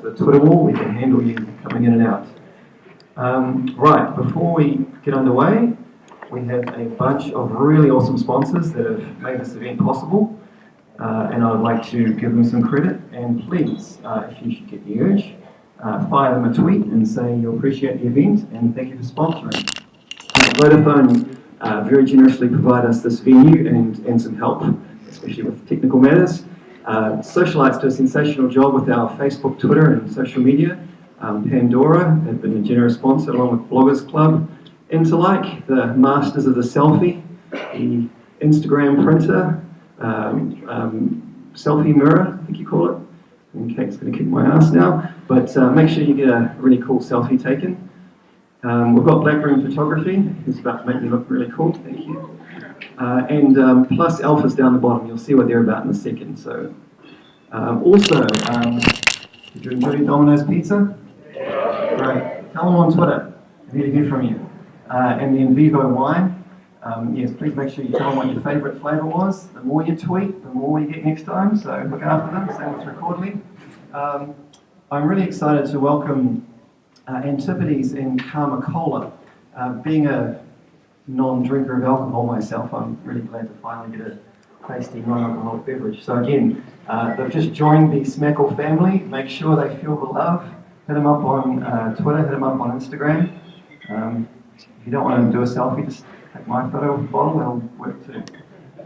the Twitter wall. We can handle you coming in and out. Right, before we get underway, we have a bunch of really awesome sponsors that have made this event possible, and I'd like to give them some credit. And please, if you should get the urge, fire them a tweet and say you appreciate the event and thank you for sponsoring. Vodafone very generously provide us this venue and some help, especially with technical matters. Socialites do a sensational job with our Facebook, Twitter and social media. Pandora have been a generous sponsor along with Bloggers Club. Interlike, the masters of the selfie, the Instagram printer, selfie mirror, I think you call it. And Kate's going to kick my ass now. But make sure you get a really cool selfie taken. We've got Black Room Photography, who's about to make me look really cool, thank you. And Plus Alpha's down the bottom, you'll see what they're about in a second. So, also, did you enjoy Domino's Pizza? Great. Tell them on Twitter. I need to hear from you. And the In Vivo wine. Yes, please make sure you tell them what your favourite flavour was. The more you tweet, the more you get next time. So look after them. Same with Recordly. I'm really excited to welcome Antipodes and Karma Cola. Being a non-drinker of alcohol myself, I'm really glad to finally get a tasty non-alcoholic beverage. So again, they've just joined the SMCAKL family. Make sure they feel the love. Hit them up on Twitter, hit them up on Instagram. If you don't want to do a selfie, just take my photo of the bottle, it'll work too.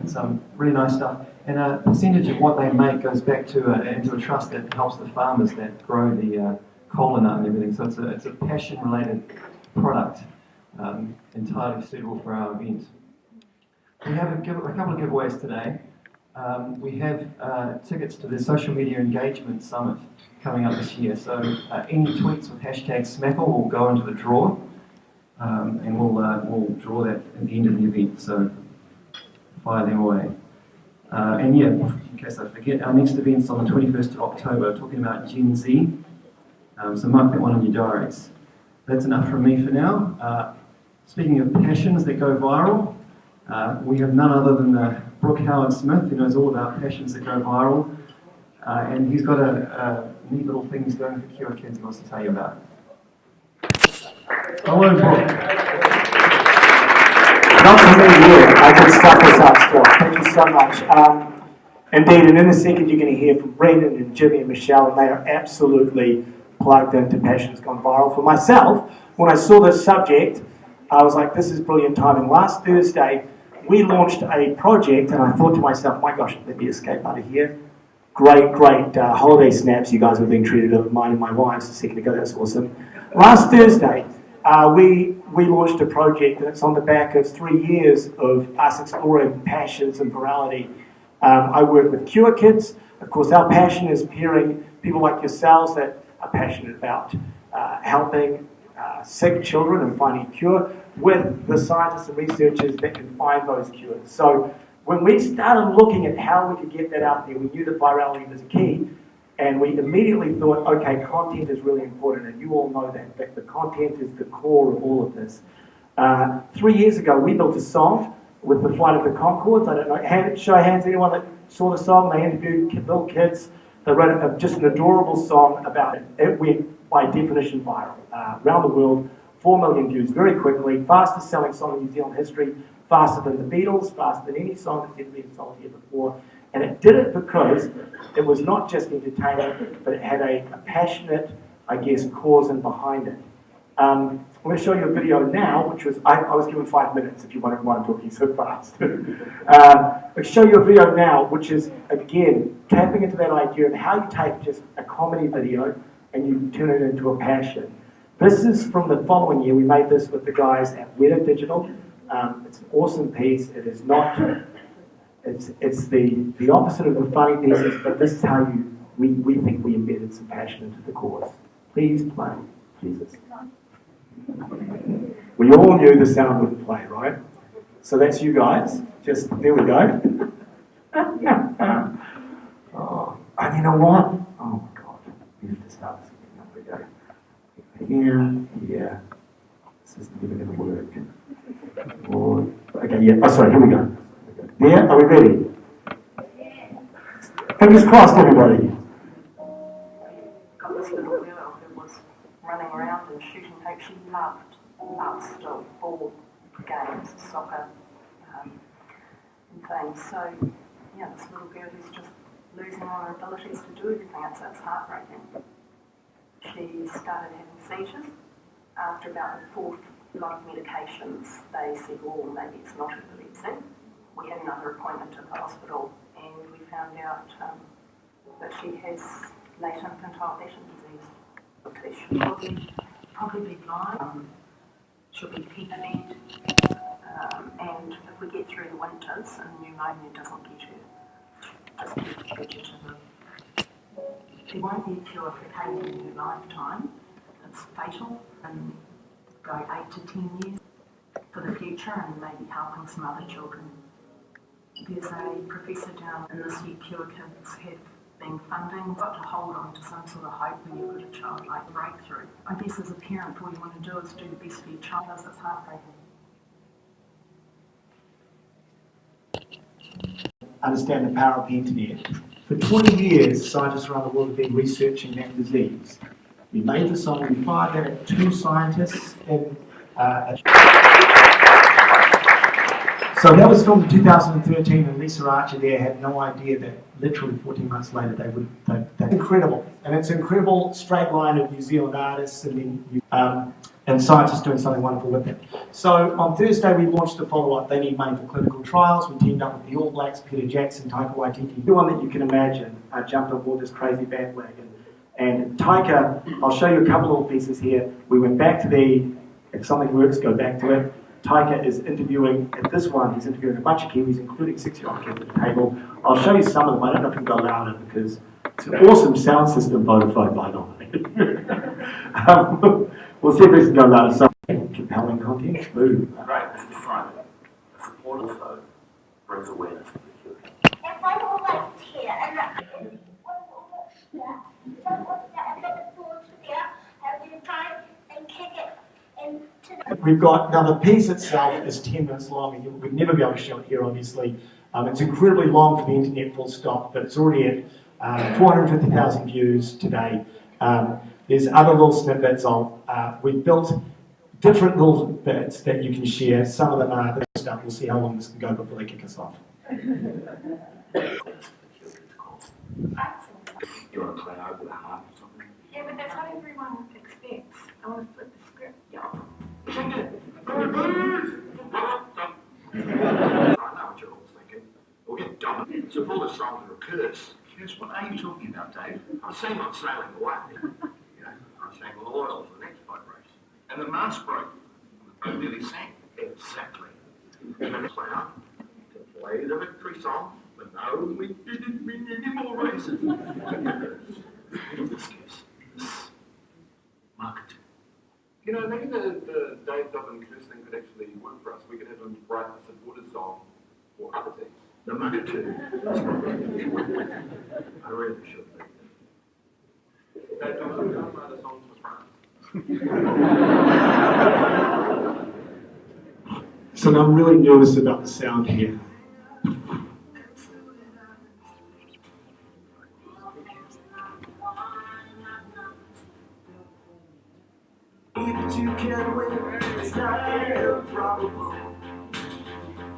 It's really nice stuff. And a percentage of what they make goes back to into a trust that helps the farmers that grow the cola nut and everything. So it's a passion-related product, entirely suitable for our event. We have a couple of giveaways today. We have tickets to the Social Media Engagement Summit coming up this year. So any tweets with hashtag SMCAKL will go into the draw, and we'll draw that at the end of the event. So fire them away. And yeah, in case I forget, our next event's on the 21st of October, talking about Gen Z. So mark that one on your diaries. That's enough from me for now. Speaking of passions that go viral, we have none other than Brooke Howard-Smith, who knows all about passions that go viral. And he's got a neat little thing he's doing for Cure Kids he wants to tell you about. Hello, Brooke. Not for me here. I can stuff this up still. Thank you so much. Indeed, and in a second you're going to hear from Brendan and Jimmy and Michelle, and they are absolutely plugged into Passions Gone Viral. For myself, when I saw this subject, I was like, this is brilliant timing. Last Thursday, we launched a project, and I thought to myself, my gosh, let me escape out of here. Great holiday snaps you guys have been treated of, mine and my wife's a second ago, that's awesome. Last Thursday, we launched a project, and it's on the back of 3 years of us exploring passions and virality. I work with Cure Kids. Of course, our passion is pairing people like yourselves that are passionate about helping sick children and finding a cure with the scientists and researchers that can find those cures. So when we started looking at how we could get that out there, we knew that virality was key, and we immediately thought, okay, content is really important, and you all know that the content is the core of all of this. 3 years ago, we built a song with the Flight of the Conchords. I don't know, show of hands, anyone that saw the song? They interviewed little kids. They wrote just an adorable song about it. It went, by definition, viral. Around the world, 4 million views very quickly, fastest selling song in New Zealand history, faster than the Beatles, faster than any song that's ever been sold here before. And it did it because it was not just entertaining, but it had a passionate, I guess, cause and behind it. I'm going to show you a video now, which was, I was given 5 minutes if you wonder why I'm talking so fast. I'll show you a video now, which is, again, tapping into that idea of how you take just a comedy video and you turn it into a passion. This is from the following year. We made this with the guys at Weta Digital. It's an awesome piece. It is not, it's the opposite of the funny pieces, but this is how we think we embedded some passion into the cause. Please play. Jesus. We all knew the sound wouldn't play, right? So that's you guys. Just, there we go. Oh, and you know what? Oh my God. We have to start this again. Here, yeah. This isn't even going to work. Lord. Okay, yeah. Oh, sorry, here we go. Yeah, are we ready? Fingers crossed, everybody. this little girl who was running around and shooting hope. She loved still ball games, soccer, and things. So, yeah, this little girl who's just losing all her abilities to do everything, it's heartbreaking. She started having seizures. After about the fourth lot of medications, they said, well, maybe it's not epilepsy. We had another appointment at the hospital and we found out that she has late infantile vision disease. She'll probably be blind. She'll be peg-fed. And if we get through the winters and pneumonia doesn't get her, doesn't get vegetative, there won't be a cure for pain in her lifetime. It's fatal and go 8 to 10 years for the future and maybe helping some other children. There's a professor down in this year, Cure Kids have been funding. You've got to hold on to some sort of hope when you've got a child like breakthrough. I guess as a parent, all you want to do is do the best for your child. It's heartbreaking. Understand the power of the internet. For 20 years, scientists around the world have been researching that disease. We made the song, we fired that at 2 scientists in So that was filmed in 2013, and Lisa Archer there had no idea that literally 14 months later that's incredible. And it's an incredible straight line of New Zealand artists and scientists doing something wonderful with it. So on Thursday we launched the follow-up, They Need Money for Clinical Trials. We teamed up with the All Blacks, Peter Jackson, Taika Waititi. Everyone that you can imagine jumped on board this crazy bandwagon. And Taika, I'll show you a couple of pieces here. We went back to if something works, go back to it. Taika is interviewing, at this one, he's interviewing a bunch of Kiwis, including 6-year-old kids at the table. I'll show you some of them. I don't know if we can go louder because it's an awesome sound system, Vodafone, by the way. We'll see if we can go louder. So, compelling content. Boom. Right, this is front. The support also brings awareness to the children. If I all like here and kick it into the We've got, now the piece itself is 10 minutes long, and we'd never be able to show it here, obviously. It's incredibly long for the internet, full stop, but it's already at 450,000 views today. There's other little snippets of, we've built different little bits that you can share. Some of them are the stuff. We'll see how long this can go before they kick us off. You want to play over the harp or something? Yeah, but that's what everyone expects. I want to flip the script. Yeah. I know what you're all thinking. We'll get done. Support a song or a curse. Curse? What are you talking about, Dave? I sang on Sailing Away. You know, I sang Loyal for the next boat race. And the mast broke. The boat nearly sank. Exactly. And then play up to play the victory song. But no, we didn't win any more races. This gives this marketing. You know, maybe the Dave Dobbin curse thing could actually work for us. We could have him write a supporter song for other teams. The market too. I really should be. Dave Dobbin can't write a song for France. So now I'm really nervous about the sound here. You can win, it's not improbable.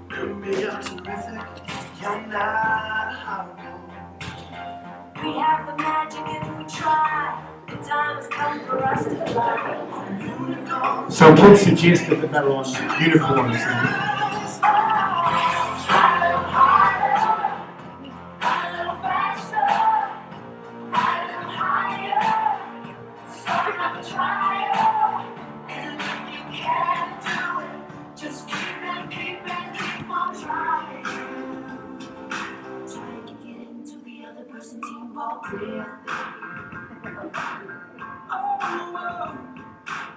Maybe I'm terrific, you're not horrible. We have the magic if we try. The time has come for us to fly. So kids suggested that they were on unicorns.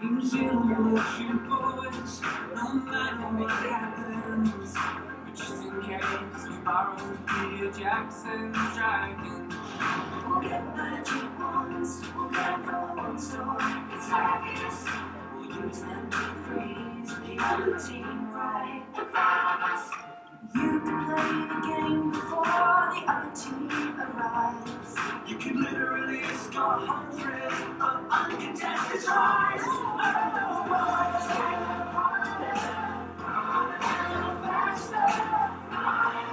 New Zealand loves you boys, no matter what happens. But just in case we borrow Peter Jackson's dragon. We'll get magic ones, we'll get them from one store. It's obvious, we'll use them to freeze the other team right in front of us. You can play the game before the other team arrives. You could literally score hundreds of uncontested tries. Oh, boys, faster, higher,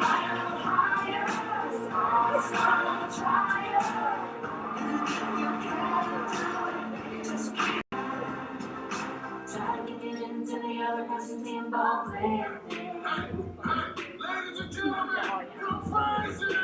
try to get into the other person's involved. Ladies and gentlemen, you're crazy!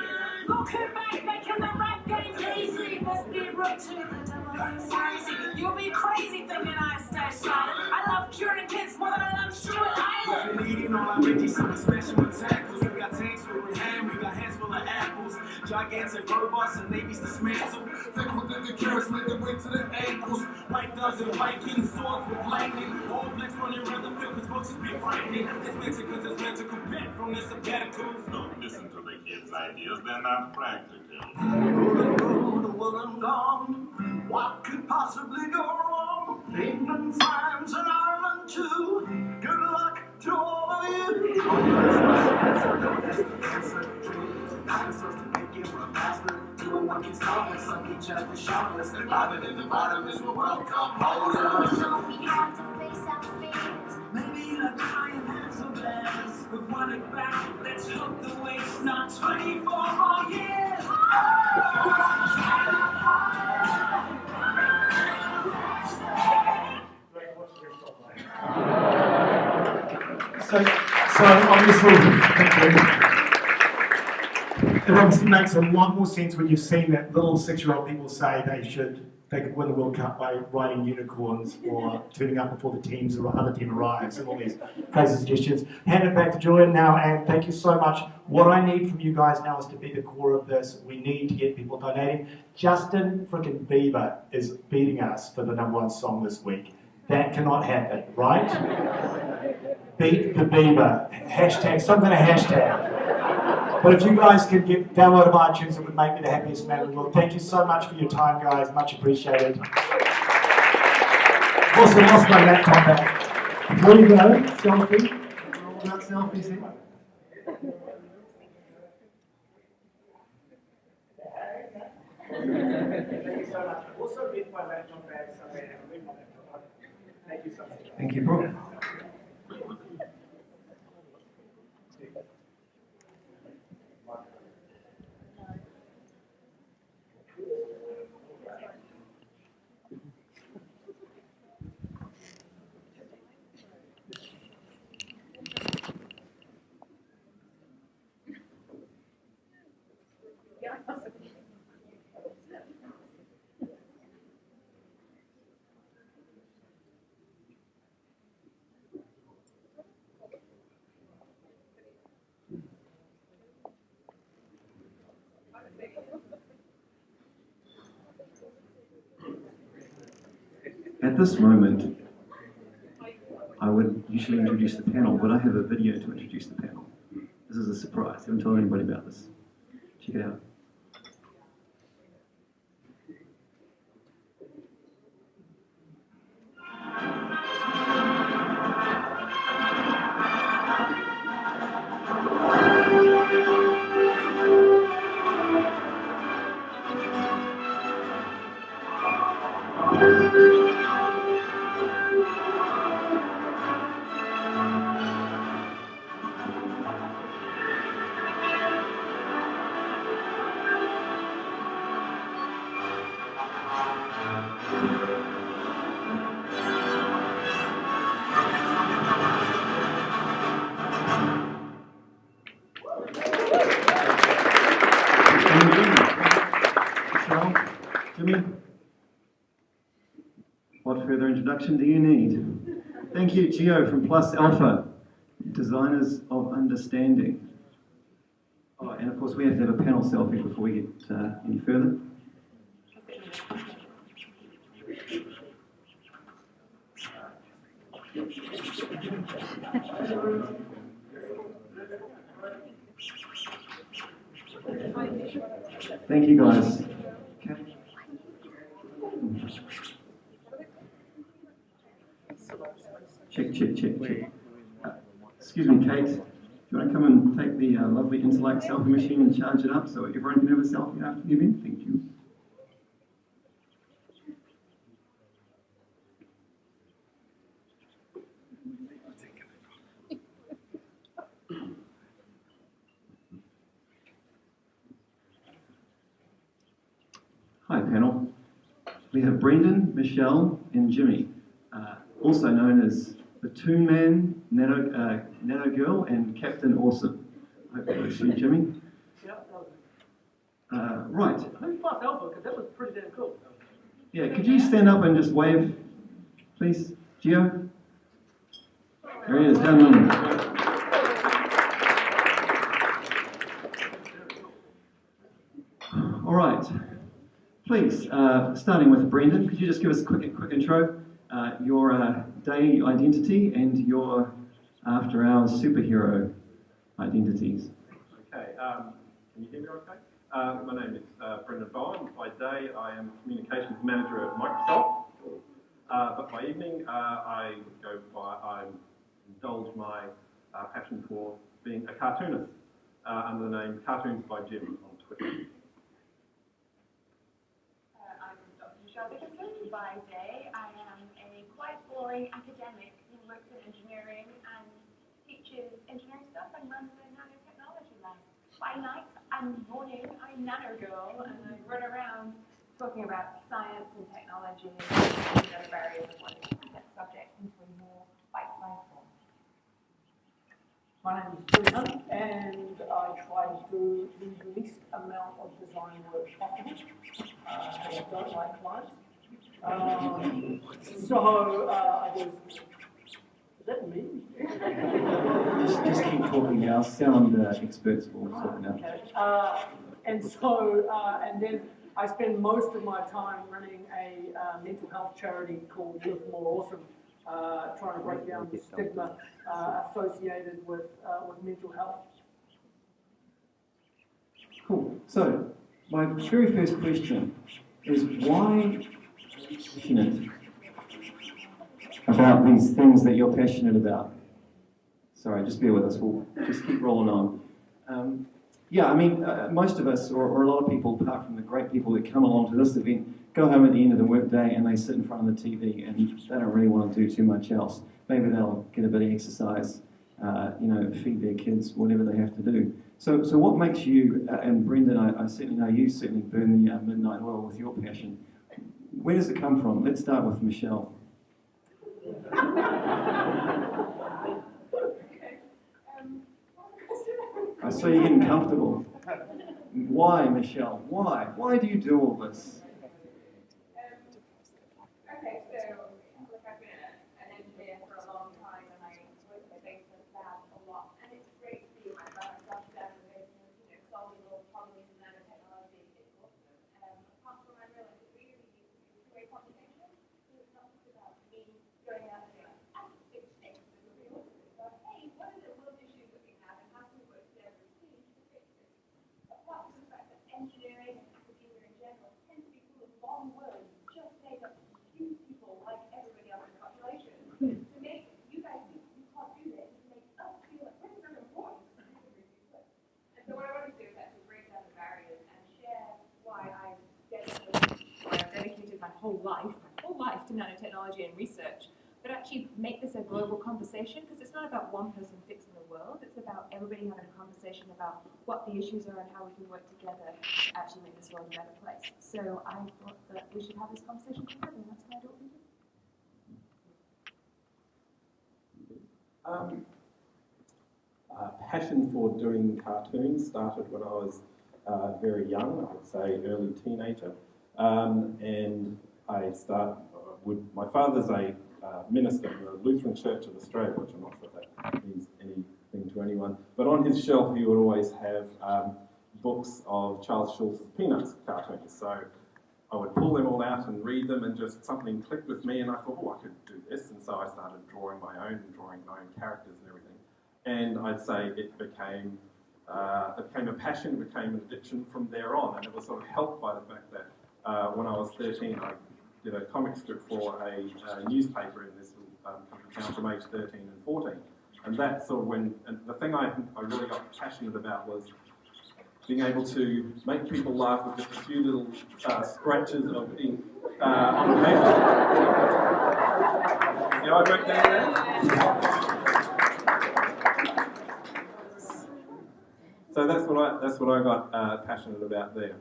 Look who made making the rap game easy. Must be rude to the devil who's crazy. You'll be crazy thinking I stay silent. I love curing kids more than I love Stuart Island. We're eating all our veggies, something special with tackles. We got tanks full of ham, we got hands full of apples. Gigantic robots and navies dismantle. Think within the carrots make their way to the ankles. White doves and Viking swords with lightning. All blacks running around the field cause folks is be frightening. It's mental cause it's medical bent from the sabbaticals. Don't listen to the kids' ideas, they're not practical. Road, well and gone. What could possibly go wrong? England, France, and Ireland too. Good luck to all of you. Dinosaurs to pick it, we're faster. Doing what gets done, let's suck each other's shoulders. Divided and divided is what World Cup holders. So we have to face our fears. Maybe the giant hands of bears. We want it back, let's hook the waste, not 24 more years. So obviously, it obviously makes a lot more sense when you've seen that little 6-year-old people say they could win the World Cup by riding unicorns or turning up before the other team arrives and all these crazy suggestions. Hand it back to Julian now, and thank you so much. What I need from you guys now is to be the core of this. We need to get people donating. Justin frickin' Bieber is beating us for the #1 song this week. That cannot happen, right? Beat the Bieber. Hashtag, some kind of hashtag. But if you guys could get download of iTunes, it would make me the happiest man in the world. Thank you so much for your time, guys. Much appreciated. Also lost my laptop back. Before you go, selfie. We're all about selfies here. Thank you so much. Also leave my laptop back somewhere and leave my laptop. Thank you so much. Thank you, Brooke. At this moment, I would usually introduce the panel, but I have a video to introduce the panel. This is a surprise. I haven't told anybody about this. Check it out. Jimmy, what further introduction do you need? Thank you, Gio from Plus Alpha, Designers of Understanding. Oh, and of course we have to have a panel selfie before we get any further. Thank you, guys. Okay. Check. Excuse me, Kate. Do you want to come and take the lovely Intellect selfie machine and charge it up so everyone can have a selfie after the event? Thank you. Hi panel. We have Brendan, Michelle and Jimmy, also known as the Toon Man, Nano Girl and Captain Awesome. I hope that was you, Jimmy. Yeah, that was right. Who's plus Alpha? Because that was pretty damn cool. Yeah, could you stand up and just wave, please? Gio? There he is, down the All right. Please, starting with Brendan, could you just give us a quick intro, your day identity and your after-hours superhero identities? Okay, can you hear me okay? My name is Brendan Bowen. By day, I am Communications Manager at Microsoft. But by evening, I indulge my passion for being a cartoonist under the name Cartoons by Jim on Twitter. I'm Dr. Michelle Dickinson. By day, I am a quite boring academic who works in engineering and teaches engineering stuff and runs a nanotechnology lab. By night and morning, I'm Nano Girl, and I run around talking about science and technology and the other barriers of wanting to get subject into a more bite-sized form. My name is Billy Hunt, and I try to do the least amount of design work possible. I don't like clients. I just... Is that me? Just keep talking now. Sound experts will talk now. Okay. And then I spend most of my time running a mental health charity called Live More Awesome, trying to break down the stigma associated with mental health. Cool. So, my very first question is why passionate about these things that you're passionate about? Sorry, just bear with us. We'll just keep rolling on. Yeah, I mean, most of us, or a lot of people, apart from the great people that come along to this event, go home at the end of the workday and they sit in front of the TV and they don't really want to do too much else. Maybe they'll get a bit of exercise, feed their kids, whatever they have to do. So what makes you, and Brendan, I certainly know you certainly burn the midnight oil with your passion. Where does it come from? Let's start with Michelle. I saw you getting comfortable. Why, Michelle? Why? Why do you do all this? Okay, so look, I've been an engineer for a long time, and I work in a data lab a lot, and it's great to see my myself down in the basement, solving all problems in nanotechnology. It's awesome. Apart from I realized it really needs to be a two-way conversation. So it's not just about me going out and being like, I can fix X, this will be awesome. It's like, hey, what are the world issues that we have, and how can we work together as teams to fix it? Apart from the fact that engineering and academia in general tend to be full of long words, just made up to confuse people like everybody else in the population. To make you guys think you can't do this, to make us feel like we're so important. And so what I want to do is actually break down the barriers and share why I've dedicated my whole life to nanotechnology and research, but actually make this a global conversation, because it's not about one person fixing the world, it's about everybody having a conversation about what the issues are and how we can work together to actually make this world a better place. So I thought that we should have this conversation together, and that's why I do what we do. Passion for doing cartoons started when I was very young, I would say early teenager, and I my father's a minister in the Lutheran Church of Australia, which I'm not sure if that means anything to anyone, but on his shelf he would always have books of Charles Schulz's Peanuts cartoons, so I would pull them all out and read them, and just something clicked with me, and I thought, oh, I could do this, and so I started drawing my own characters and everything. And I'd say it became a passion, it became an addiction from there on, and it was sort of helped by the fact that when I was 13, I did a comic strip for a newspaper in this country town from age 13 and 14. And that's sort of when, and the thing I really got passionate about was being able to make people laugh with just a few little scratches of ink on paper. You know, I worked there. So that's what I got passionate about there.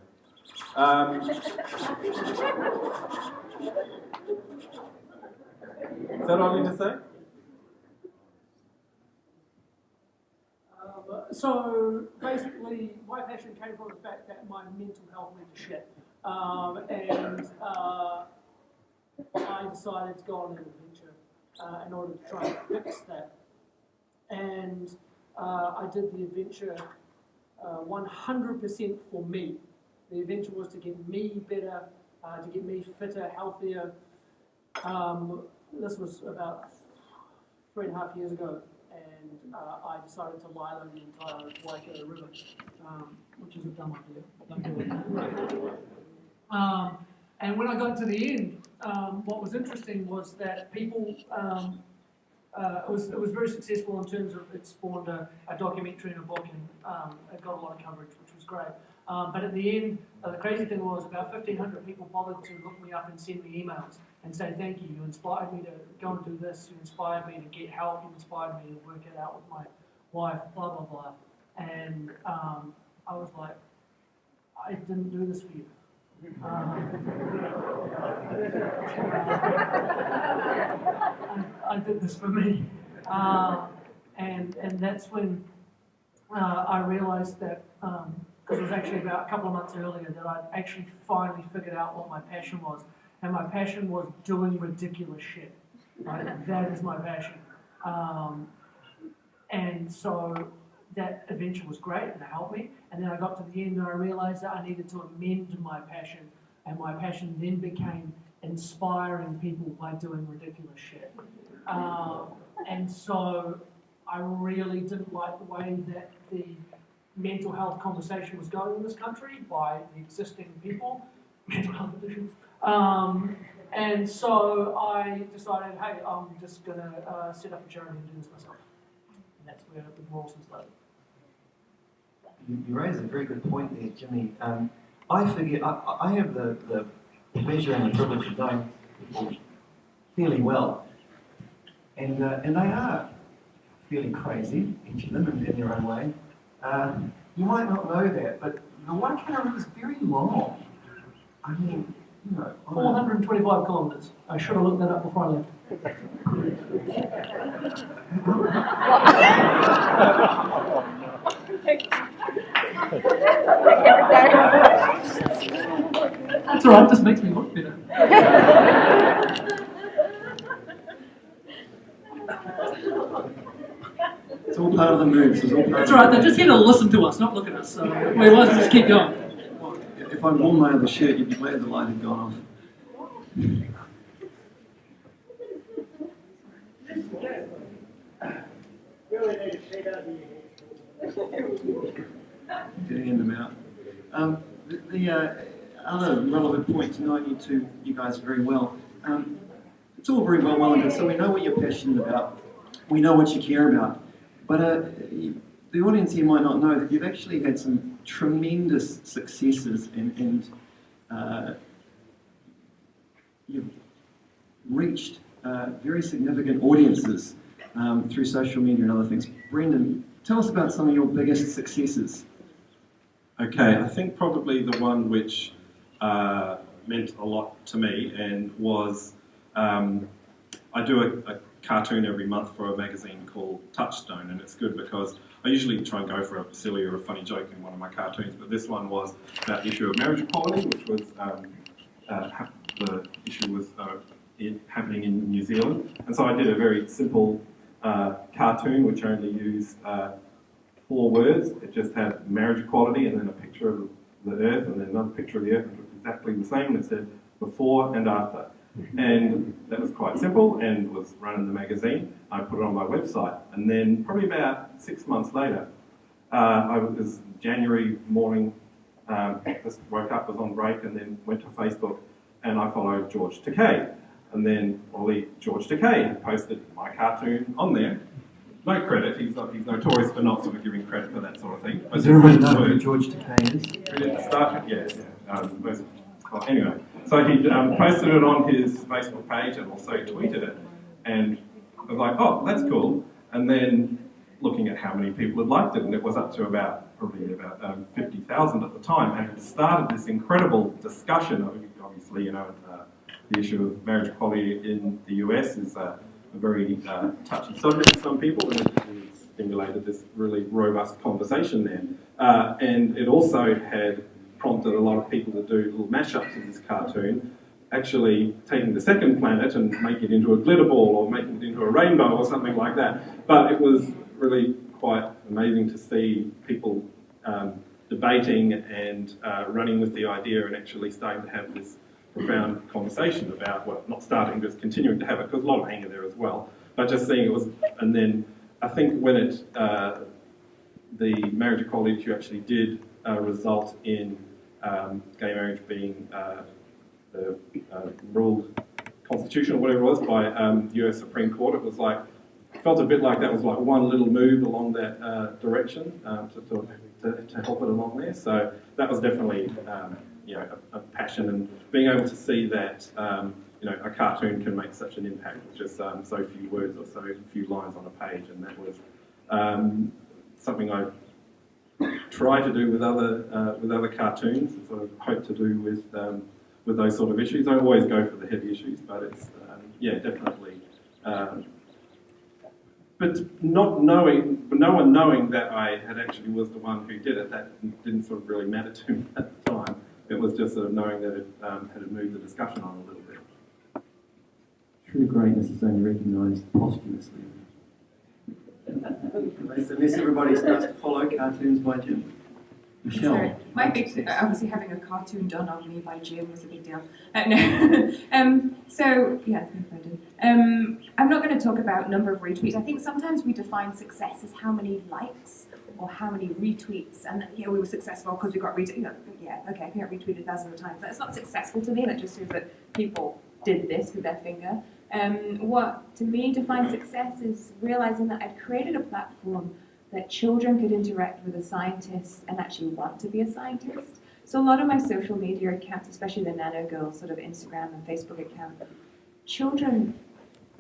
Is that all I need to say? So basically, my passion came from the fact that my mental health went to shit. And I decided to go on an adventure in order to try and fix that. And I did the adventure 100% for me. The adventure was to get me better, to get me fitter, healthier. This was about 3.5 years ago, and I decided to lilo the entire Waikato River, which is a dumb idea. Don't do it. And when I got to the end, what was interesting was that people, it was very successful in terms of it spawned a documentary and a book, and it got a lot of coverage, which was great. But at the end, the crazy thing was about 1,500 people bothered to look me up and send me emails and say, thank you, you inspired me to go and do this, you inspired me to get help, you inspired me to work it out with my wife, blah, blah, blah. And I was like, I didn't do this for you. I did this for me. And that's when I realized that, because it was actually about a couple of months earlier, that I'd actually finally figured out what my passion was. And my passion was doing ridiculous shit. Right? That is my passion. And so that adventure was great and it helped me. And then I got to the end and I realized that I needed to amend my passion. And my passion then became inspiring people by doing ridiculous shit. And so I really didn't like the way that the mental health conversation was going in this country by the existing people, mental health issues. And so I decided, hey, I'm just going to set up a charity and do this myself. And that's where the More Awesome started. You raise a very good point there, Jimmy. I have the pleasure and the privilege of knowing people fairly well. And they are fairly crazy, each of them in their own way. You might not know that, but the Waikato River is very long. I mean, you know, 425 kilometres. I should have looked that up before I left. That's all right, just makes me look better. It's all part of the moves. That's all right, they're just here to listen to us, not look at us. So we might as well just keep going. Well, if I'd worn my other shirt, you'd be glad the light had gone off. Getting them out. The other relevant point, knowing you guys very well, it's all very well and good, so we know what you're passionate about, we know what you care about, but the audience here might not know that you've actually had some tremendous successes and you've reached very significant audiences through social media and other things. Brendan, tell us about some of your biggest successes. Okay, I think probably the one which meant a lot to me and was, I do a cartoon every month for a magazine called Touchstone, and it's good because I usually try and go for a silly or a funny joke in one of my cartoons, but this one was about the issue of marriage equality, which was, the issue was happening in New Zealand. And so I did a very simple cartoon which only used 4 words. It just had marriage equality and then a picture of the earth and then another picture of the earth, and it was exactly the same, and it said before and after. And that was quite simple and was run in the magazine. I put it on my website, and then probably about 6 months later, it was January morning, just woke up, was on break, and then went to Facebook, and I followed George Takei. And then George Takei had posted my cartoon on there. No credit, he's notorious for not sort of giving credit for that sort of thing. Does everybody know who George Takei is? Anyway, so he posted it on his Facebook page and also tweeted it. And I was like, oh, that's cool. And then looking at how many people had liked it, and it was up to about probably about 50,000 at the time, and it started this incredible discussion. Obviously, you know, the issue of marriage equality in the US is a very touchy subject for some people, and it stimulated this really robust conversation there. And it also had prompted a lot of people to do little mashups of this cartoon, actually taking the second planet and making it into a glitter ball or making it into a rainbow or something like that. But it was really quite amazing to see people debating and running with the idea and actually starting to have this profound conversation about, well, not starting, just continuing to have it, because a lot of anger there as well, but just seeing it was, and then I think when it, the marriage equality issue actually did result in gay marriage being ruled constitutional, whatever it was, by the US Supreme Court, it was like, it felt a bit like that was like one little move along that direction to help it along there. So that was definitely you know, a passion, and being able to see that you know, a cartoon can make such an impact with just so few words or so few lines on a page, and that was something I try to do with other cartoons, and sort of hope to do with those sort of issues. I don't always go for the heavy issues, but it's yeah, definitely. But no one knowing that I had actually was the one who did it, that didn't sort of really matter to me at the time. It was just sort of knowing that it had moved the discussion on a little bit. True greatness is only recognised posthumously. Unless everybody starts to follow cartoons by Jim. Michelle. Sorry. My big, obviously having a cartoon done of me by Jim was a big deal. No. So, yeah, thank you, Brendan. I'm not going to talk about number of retweets. I think sometimes we define success as how many likes or how many retweets, and we were successful because we got retweeted. You know, yeah, okay, I got retweeted thousands of times. That's not successful to me. That just shows that people did this with their finger. What to me defines success is realizing that I'd created a platform that children could interact with a scientist and actually want to be a scientist. So a lot of my social media accounts, especially the Nano Girls sort of Instagram and Facebook account, children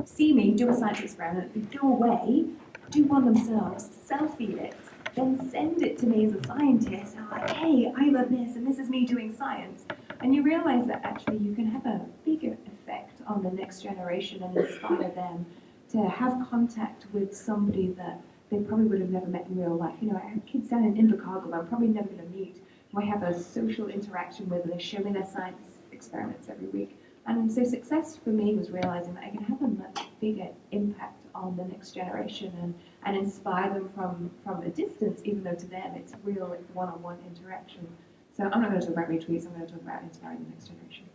see me do a science experiment, they go away, do one themselves, selfie it, then send it to me as a scientist. I'm like, hey, I love this, and this is me doing science. And you realize that actually you can have a bigger effect on the next generation and inspire them to have contact with somebody that they probably would have never met in real life. You know, I have kids down in Invercargill I'm probably never going to meet, who I have a social interaction with, and they show me their science experiments every week. And so success for me was realizing that I can have a much bigger impact on the next generation and inspire them from a distance, even though to them it's real one-on-one interaction. So I'm not going to talk about retweets, I'm going to talk about inspiring the next generation.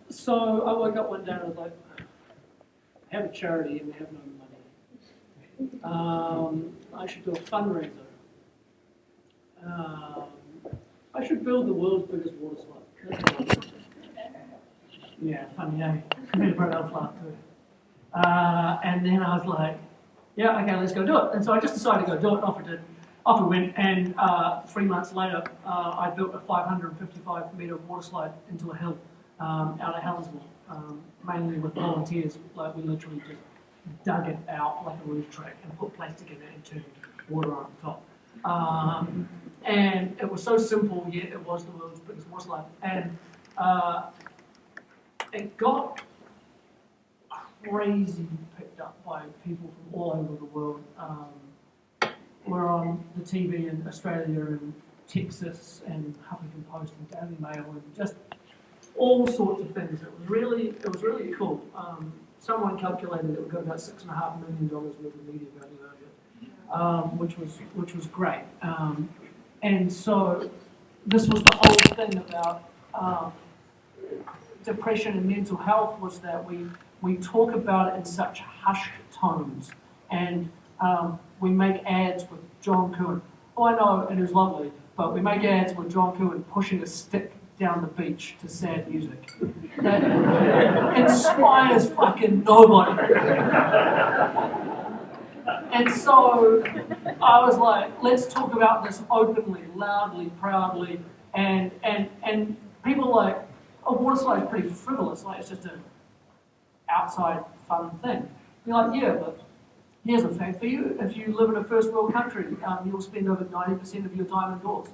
So I woke up one day and I was like, I have a charity and we have no money. I should do a fundraiser. I should build the world's biggest water slide. Yeah, funny, eh? Me and Brett laughed too. And then I was like, yeah, okay, let's go do it. And so I just decided to go do it, and off we went, and 3 months later, I built a 555-metre water slide into a hill out of Helensville, mainly with volunteers. Like, we literally just dug it out like a roof track and put plastic in it and turned water on the top. And it was so simple, yet it was the world's biggest water slide. And it got crazy picked up by people from all over the world. We're on the TV in Australia and Texas and Huffington Post and Daily Mail and just all sorts of things. It was really cool. Someone calculated that we got about $6.5 million worth of media value out of it, which was great. And so this was the whole thing about depression and mental health, was that we talk about it in such hushed tones, and we make ads with John Coohan. Oh, I know, it is lovely, but we make ads with John Coohan pushing a stick down the beach to sad music. That inspires fucking nobody. And so I was like, let's talk about this openly, loudly, proudly, and people are like, oh, water slide is pretty frivolous, like it's just a outside fun thing. You're like, yeah, but here's a fact for you. If you live in a first world country, you'll spend over 90% of your time indoors.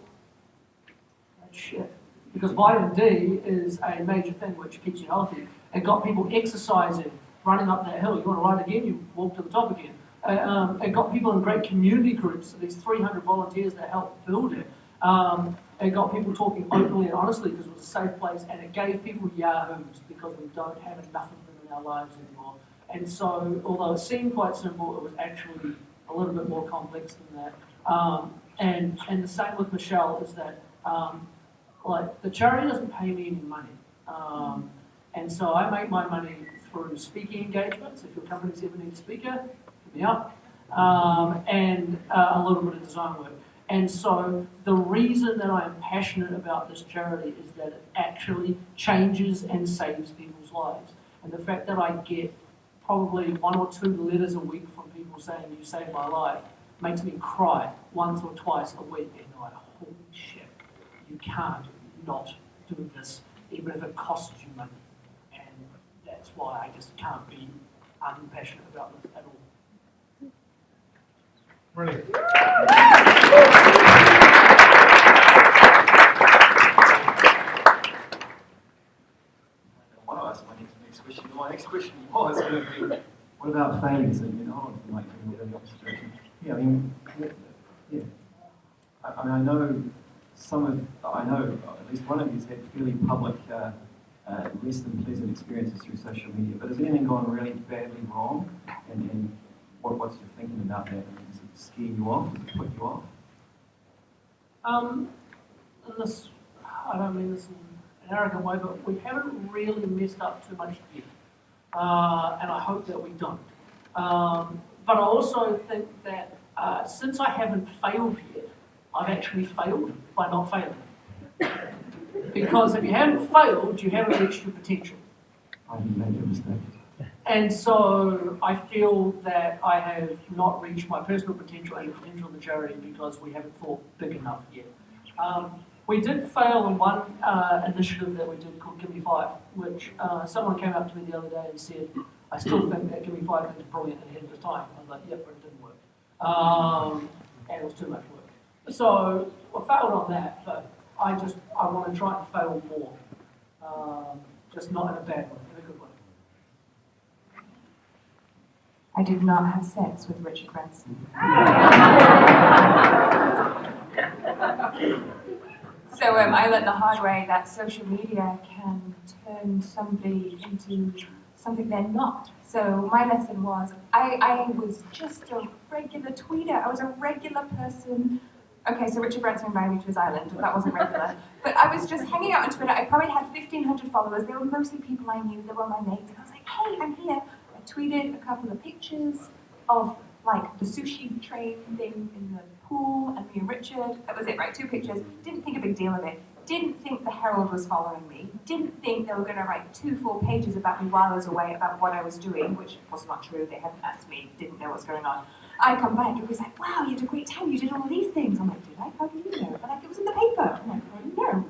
That's shit. Because vitamin D is a major thing which keeps you healthy. It got people exercising, running up that hill. You want to ride again, you walk to the top again. It got people in great community groups, these 300 volunteers that helped build it. It got people talking openly and honestly because it was a safe place, and it gave people yahoos because we don't have enough of them in our lives anymore. And so, although it seemed quite simple, it was actually a little bit more complex than that. And the same with Michelle is that, like, the charity doesn't pay me any money. And so I make my money through speaking engagements. If your companies ever need a speaker, hit me up. And a little bit of design work. And so the reason that I am passionate about this charity is that it actually changes and saves people's lives. And the fact that I get probably 1 or 2 letters a week from people saying you saved my life makes me cry once or twice a week. And I'm like, holy shit, you can't not do this, even if it costs you money. And that's why I just can't be unpassionate about this at all. Brilliant. One of us, my next question. My next question was going to be, what about failures? And you know, like the observation. Yeah, I mean, yeah. I mean, I know at least one of you's had fairly public, less than pleasant experiences through social media. But has anything gone really badly wrong? And what's your thinking about that? Does it scare you off? Does it put you off? And this, I don't mean this in an arrogant way, but we haven't really messed up too much yet. And I hope that we don't. But I also think that since I haven't failed yet, I've actually failed by not failing. Because if you haven't failed, you haven't reached your potential. I've made a mistake. And so I feel that I have not reached my personal potential and the potential of the charity because we haven't thought big enough yet. We did fail in one initiative that we did called Give Me 5, which someone came up to me the other day and said, I still think that Give Me 5 thing is brilliant and ahead of its time. I was like, yeah, but it didn't work. And it was too much work. So I failed on that, but I want to try and fail more. Just not in a bad way, in a good way. I did not have sex with Richard Branson. So I learned the hard way that social media can turn somebody into something they're not. So my lesson was, I was just a regular tweeter. I was a regular person. Okay, so Richard Branson invited me to his island, but that wasn't regular. But I was just hanging out on Twitter. I probably had 1,500 followers. They were mostly people I knew. They were my mates. And I was like, hey, I'm here. I tweeted a couple of pictures of like the sushi train thing in the pool and me and Richard. That was it, right? 2 pictures. Didn't think a big deal of it. Didn't think the Herald was following me. Didn't think they were going to write 2 full pages about me while I was away about what I was doing, which was not true. They hadn't asked me. Didn't know what's going on. I come back and it was like, wow, you had a great time. You did all these things. I'm like, did I? How do you know? But like, it was in the paper. I'm like, I didn't know.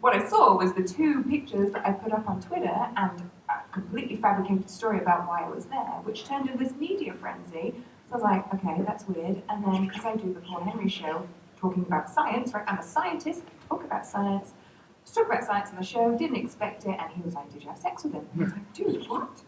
What I saw was the 2 pictures that I put up on Twitter and a completely fabricated story about why I was there, which turned into this media frenzy. So I was like, okay, that's weird. And then, because I do the Paul Henry show, talking about science, right? I'm a scientist, I talk about science. Just talk about science on the show, didn't expect it, and he was like, did you have sex with him? I was like, dude, what?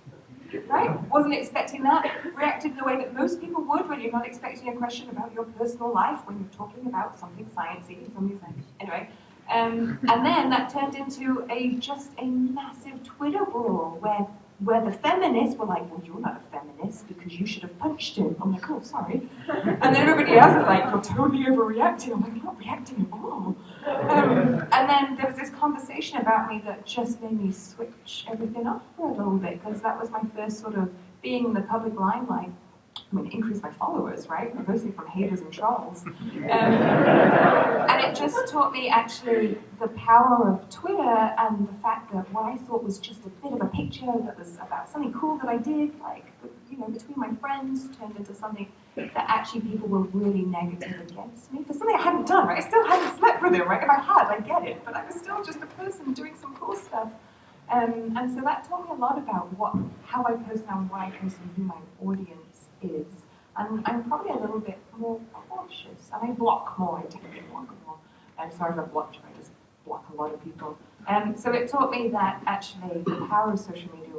Right? Wasn't expecting that. Reacted the way that most people would when you're not expecting a question about your personal life when you're talking about something sciencey. Somebody's like, anyway. And then that turned into just a massive Twitter brawl where the feminists were like, well, you're not a feminist because you should have punched him. I'm like, oh, sorry. And then everybody else is like, you're totally overreacting. I'm like, I'm not reacting at all. And then there was this conversation about me that just made me switch everything off for a little bit, because that was my first sort of being in the public limelight. I mean, it increased my followers, right? Mostly from haters and trolls. And it just taught me actually the power of Twitter and the fact that what I thought was just a bit of a picture that was about something cool that I did, like, you know, between my friends, turned into something that actually people were really negative against me for something I hadn't done, right? I still hadn't slept with him, right? If I had, I get it. But I was still just a person doing some cool stuff. And so that taught me a lot about how I post now, why I post, and who my audience is. And I'm probably a little bit more cautious, and I block more. I definitely block more. I'm sorry if I blocked, I just block a lot of people. So it taught me that actually the power of social media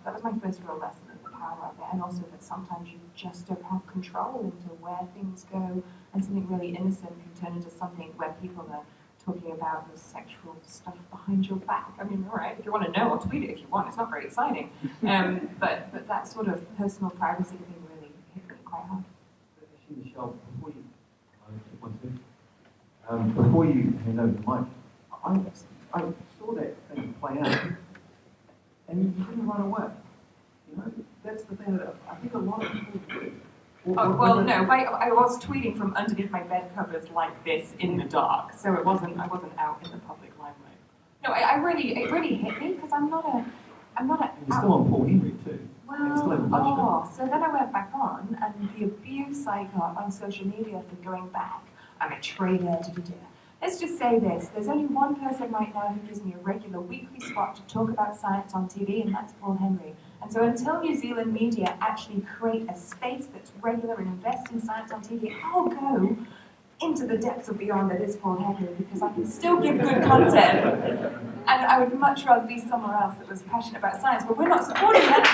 that was my first real lesson in the power of it, and also that sometimes you just don't have control into where things go, and something really innocent can turn into something where people are talking about the sexual stuff behind your back. I mean, all right, if you want to know, I'll tweet it if you want. It's not very exciting. But that sort of personal privacy thing really hit me quite hard. Actually, Michelle, before you hand over the mic, I saw that thing play out, and you didn't run away. You know, that's the thing that I think a lot of people do. Well, no, I was tweeting from underneath my bed covers like this in the dark, so I wasn't out in the public limelight. No, it really hit me because I'm not a. You're still on Paul Henry too. Well, so then I went back on, and the abuse I got on social media for going back. I'm a traitor. Let's just say this, there's only one person right now who gives me a regular weekly spot to talk about science on TV, and that's Paul Henry. And so until New Zealand media actually create a space that's regular and invest in science on TV, I'll go into the depths of beyond that is Paul Henry, because I can still give good content. And I would much rather be somewhere else that was passionate about science, but we're not supporting that.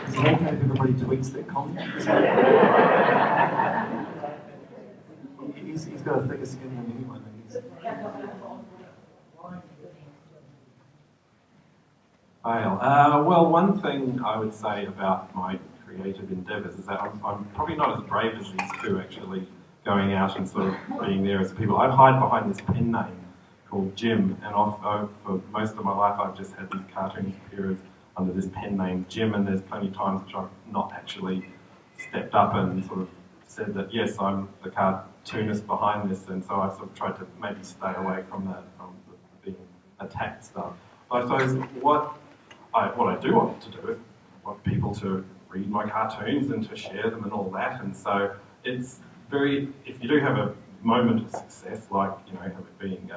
Is it okay if everybody tweets their content? He's got a thicker skin than anyone. Well, one thing I would say about my creative endeavours is that I'm probably not as brave as these two actually going out and sort of being there as people. I hide behind this pen name called Jim, and for most of my life I've just had these cartoons appear under this pen name Jim, and there's plenty of times which I've not actually stepped up and sort of said that yes, I'm the cartoonist behind this, and so I sort of tried to maybe stay away from the being attacked stuff. But I suppose what I do want to do is I want people to read my cartoons and to share them and all that, and so it's if you do have a moment of success, like, you know, have it being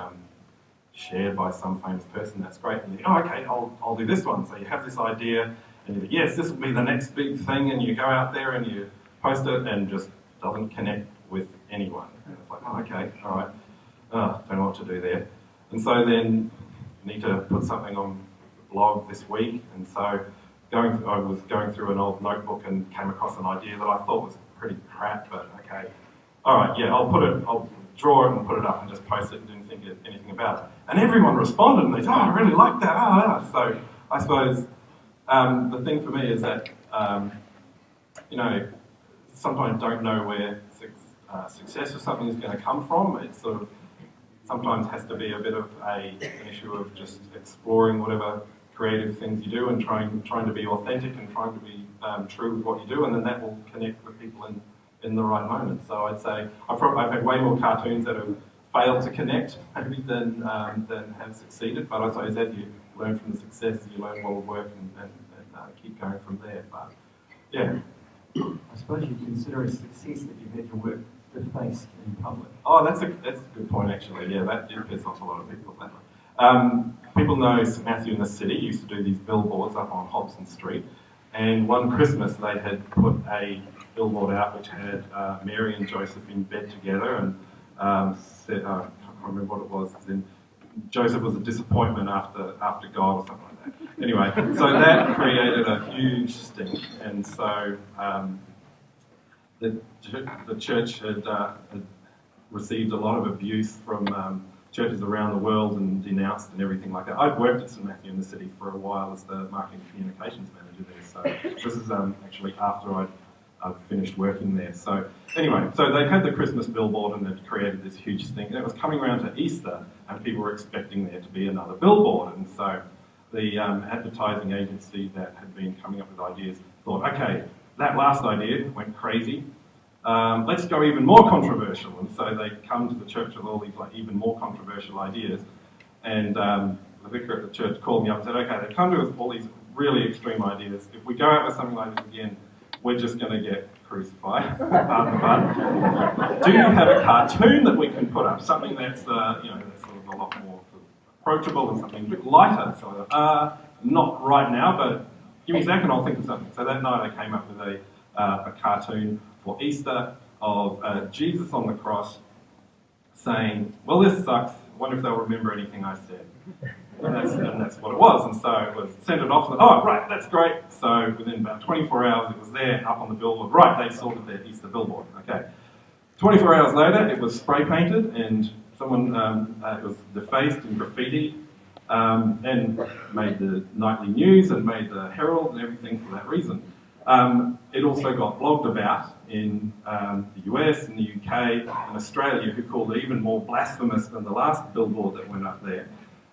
shared by some famous person, that's great, and you think, oh, okay, I'll do this one. So you have this idea, and you think, yes, this will be the next big thing, and you go out there and you post it, and just doesn't connect with anyone. And it's like, oh, okay, all right, don't know what to do there. And so then you need to put something on the blog this week, and so I was going through an old notebook and came across an idea that I thought was pretty crap, but okay, all right, yeah, I'll draw it and put it up and just post it and didn't think anything about it. And everyone responded and they said, oh, I really like that. So I suppose the thing for me is that, you know, sometimes don't know where success or something is going to come from. It sort of sometimes has to be a bit of an issue of just exploring whatever creative things you do and trying to be authentic and trying to be true with what you do, and then that will connect with people in the right moment. So I'd say I've had way more cartoons that have failed to connect maybe than have succeeded, but I suppose as you learn from the success, you learn what will work and keep going from there. But yeah. I suppose you consider it a success that you've had your work defaced in public. Oh, that's a good point actually. Yeah, that did piss off a lot of people. People know St Matthew in the City used to do these billboards up on Hobson Street, and one Christmas they had put a billboard out which had Mary and Joseph in bed together, and said, I can't remember what it was, then Joseph was a disappointment after God or something like that. Anyway, so that created a huge stink, and so the church had received a lot of abuse from churches around the world and denounced and everything like that. I've worked at St Matthew in the City for a while as the marketing communications manager there, so this is actually after I'd finished working there. So anyway, so they had the Christmas billboard and they'd created this huge thing, and it was coming around to Easter and people were expecting there to be another billboard, and so the advertising agency that had been coming up with ideas thought, okay, that last idea went crazy, let's go even more controversial. And so they come to the church with all these even more controversial ideas, and the vicar at the church called me up and said, okay, they come to us with all these really extreme ideas. If we go out with something like this again, we're just going to get crucify, but do you have a cartoon that we can put up? Something that's, that's sort of a lot more approachable and something a bit lighter. So, not right now, but give me a second, I'll think of something. So that night I came up with a cartoon for Easter of Jesus on the cross saying, well, this sucks. I wonder if they'll remember anything I said. And that's what it was. And so it was sent it off. And, oh, right, that's great. So within about 24 hours, it was there, up on the billboard. Right, they sorted their Easter billboard. Okay. 24 hours later, it was spray painted, and someone it was defaced and graffiti, and made the nightly news and made the Herald and everything for that reason. It also got blogged about in the US and the UK and Australia, who called it even more blasphemous than the last billboard that went up there.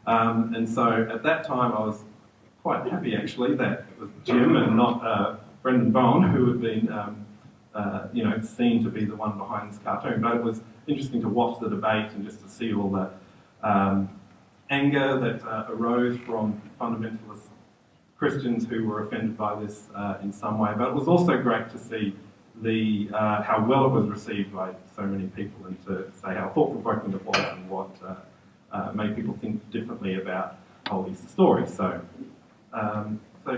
And so at that time I was quite happy actually that it was Jim and not Brendan Bowen who had been seen to be the one behind this cartoon. But it was interesting to watch the debate and just to see all the anger that arose from fundamentalist Christians who were offended by this in some way. But it was also great to see how well it was received by so many people, and to say how thought-provoking it was and what made people think differently about the whole Easter story. So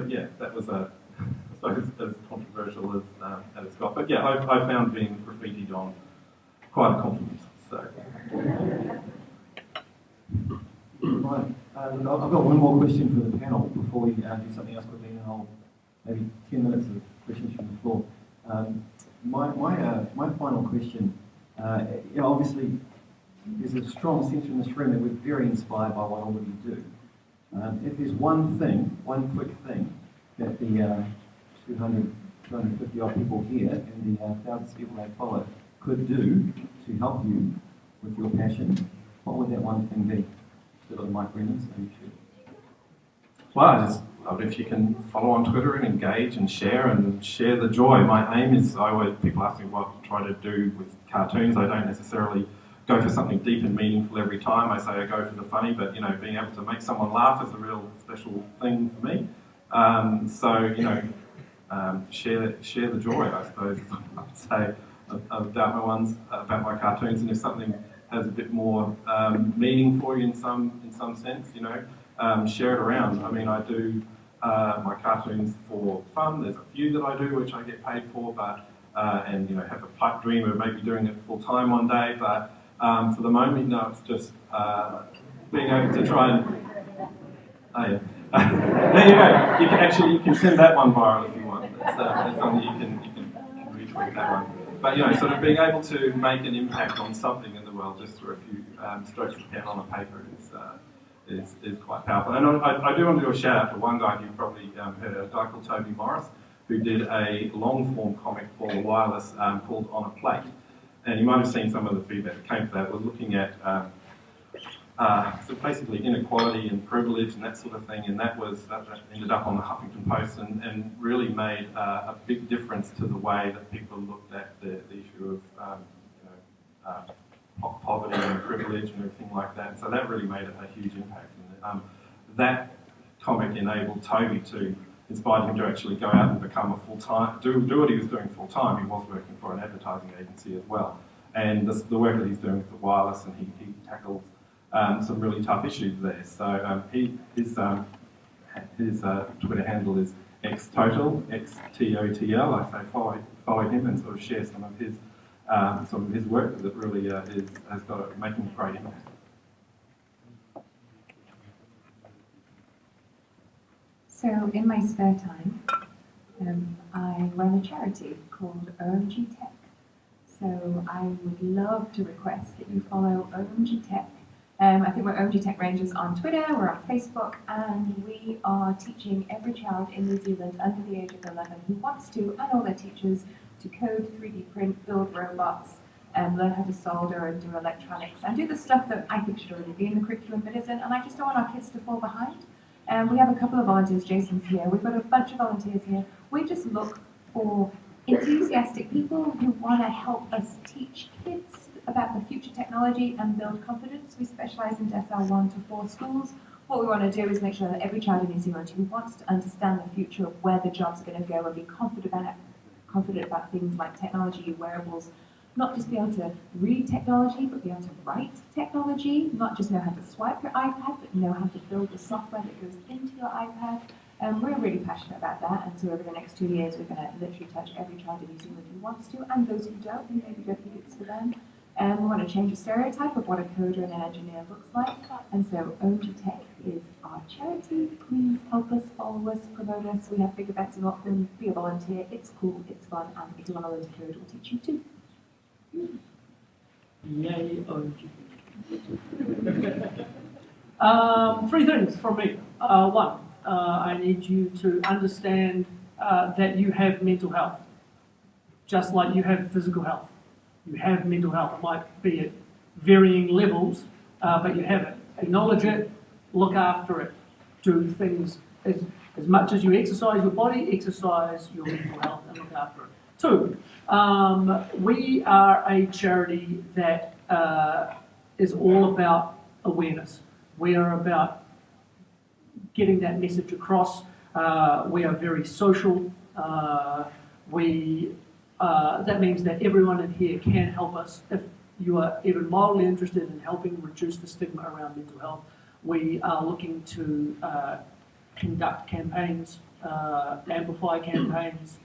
yeah, that was I suppose as controversial as it's got. But yeah, I found being graffitied on quite a compliment. So. Right. I've got one more question for the panel before we do something else quickly, and I'll maybe 10 minutes of questions from the floor. My final question. Obviously, there's a strong sense in this room that we're very inspired by what all of you do. If there's one quick thing that the 250 odd people here and the thousands of people they follow could do to help you with your passion, what would that one thing be? Still on Mike Brennan, so you should. Well, I just love if you can follow on Twitter and engage and share the joy. My aim is, people ask me what I try to do with cartoons. I don't necessarily go for something deep and meaningful every time. I say I go for the funny, but being able to make someone laugh is a real special thing for me. Share the joy, I suppose, I would say, about my cartoons. And if something has a bit more meaning for you in some sense, share it around. I mean, I do my cartoons for fun. There's a few that I do which I get paid for, but and have a pipe dream of maybe doing it full time one day. But for the moment, no, it's just being able to try and. Oh yeah. There you go. You can send that one viral if you want. It's something you can retweet that one. But sort of being able to make an impact on something in the world just through a few strokes of pen on a paper is quite powerful. And I do want to do a shout out to one guy you probably heard of, a guy called Toby Morris, who did a long form comic for Wireless called On a Plate. And you might have seen some of the feedback that came to that. We're looking at so basically inequality and privilege and that sort of thing, and that ended up on the Huffington Post and really made a big difference to the way that people looked at the issue of poverty and privilege and everything like that. And so that really made a huge impact. And that comic enabled Toby to inspire him to actually go out and become a full-time, do what he was doing full-time. He was working for an advertising agency as well. And the work that he's doing with the Wireless, and he tackles some really tough issues there. So his Twitter handle is xtotal, XTOTL. I say follow him and sort of share some of his work that really has got making a great impact. So in my spare time, I run a charity called OMG Tech. So I would love to request that you follow OMG Tech. I think we're OMG Tech Rangers on Twitter, we're on Facebook, and we are teaching every child in New Zealand under the age of 11 who wants to, and all their teachers, to code, 3D print, build robots, learn how to solder and do electronics, and do the stuff that I think should already be in the curriculum but isn't, and I just don't want our kids to fall behind. We have a couple of volunteers, Jason's here, we've got a bunch of volunteers here. We just look for enthusiastic people who want to help us teach kids about the future technology and build confidence. We specialise in decile 1 to 4 schools. What we want to do is make sure that every child in New Zealand who wants to understand the future of where the jobs are going to go and be confident confident about things like technology, wearables, not just be able to read technology, but be able to write technology, not just know how to swipe your iPad, but know how to build the software that goes into your iPad. We're really passionate about that, and so over the next 2 years, we're going to literally touch every child in New Zealand who wants to, and those who maybe don't think it's for them. We want to change the stereotype of what a coder and an engineer looks like, and so OMG Tech is our charity. Please help us, follow us, promote us. We have big events in Auckland. Be a volunteer. It's cool, it's fun, and if you want to learn to code, we'll teach you too. Yay, OMG. 3 things from me. One, I need you to understand that you have mental health, just like you have physical health. You have mental health. It might be at varying levels, but you have it. Acknowledge it, look after it. Do things as much as you exercise your body, exercise your mental health and look after it. 2, we are a charity that is all about awareness. We are about getting that message across. We are very social. That means that everyone in here can help us. If you are even mildly interested in helping reduce the stigma around mental health, we are looking to conduct campaigns, amplify campaigns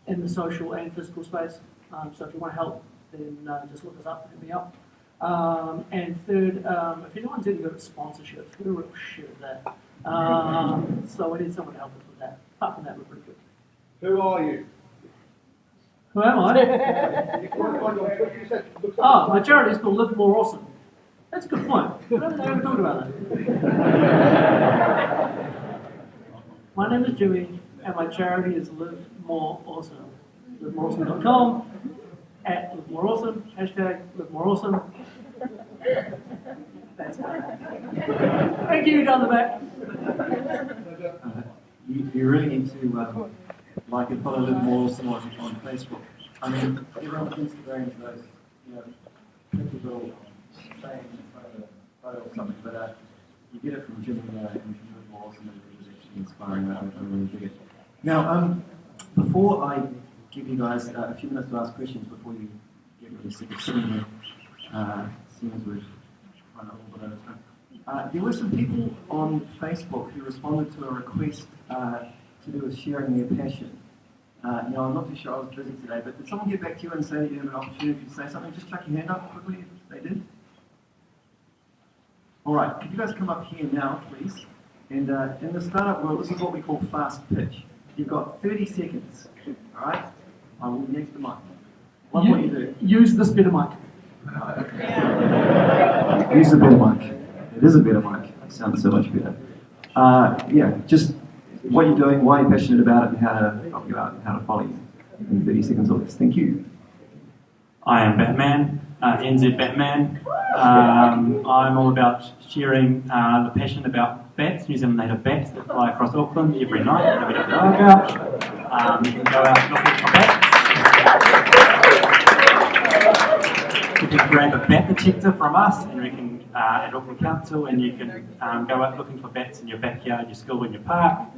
in the social and physical space. So if you want to help, then just look us up, hit me up. And 3rd, if anyone's any good at sponsorships, we're real shit at that. So we need someone to help us with that. Apart from that, we're pretty good. Who are you? Who am I? My charity is called Live More Awesome. That's a good point. I don't know who talked about that. My name is Jimmy, and my charity is Live More Awesome. LiveMoreAwesome.com, at Live More Awesome, hashtag Live More Awesome. That's fine. Thank you, down the back. You really need to like and follow Live More Awesome on Facebook. I mean, everyone on Instagram is those, tricky little sayings in front of a photo or something, but you get it from Jimmy and from Live More Awesome, and it was actually inspiring. I really dig it. Now, before I give you guys a few minutes to ask questions before you get really sick of seeing me, seeing as we've run a little bit over time. There were some people on Facebook who responded to a request to do with sharing their passion. I'm not too sure, I was busy today, but did someone get back to you and say that you have an opportunity to say something? Just chuck your hand up quickly if they did. All right, could you guys come up here now, please? And in the startup world, this is what we call fast pitch. You've got 30 seconds, all right? I will use the mic. What you do? Use this better mic. Use the better mic. It is a better mic. It sounds so much better. Just what you're doing, why you're passionate about it, and how to help you out, and how to follow you in 30 seconds or less. Thank you. I am Batman, NZ Batman. I'm all about sharing the passion about bats, New Zealand native bats that fly across Auckland every night that we don't know about. You can go out looking for bats. You can grab a bat detector from us, and we can at Auckland Council, and you can go out looking for bats in your backyard, your school, and your park.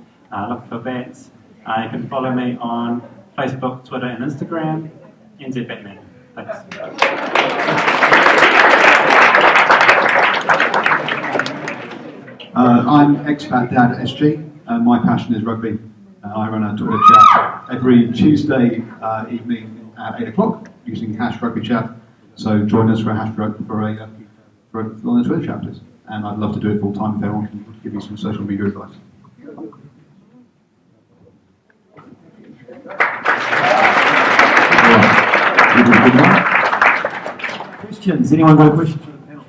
Look for bats. You can follow me on Facebook, Twitter, and Instagram. NZ Batman. Thanks. I'm expat dad at SG. My passion is rugby. I run a Twitter chat every Tuesday evening at 8 o'clock using #RugbyChat. So join us for a for the Twitter chat, please. And I'd love to do it full time if anyone can give me some social media advice. Questions? Anyone got a question for the panel?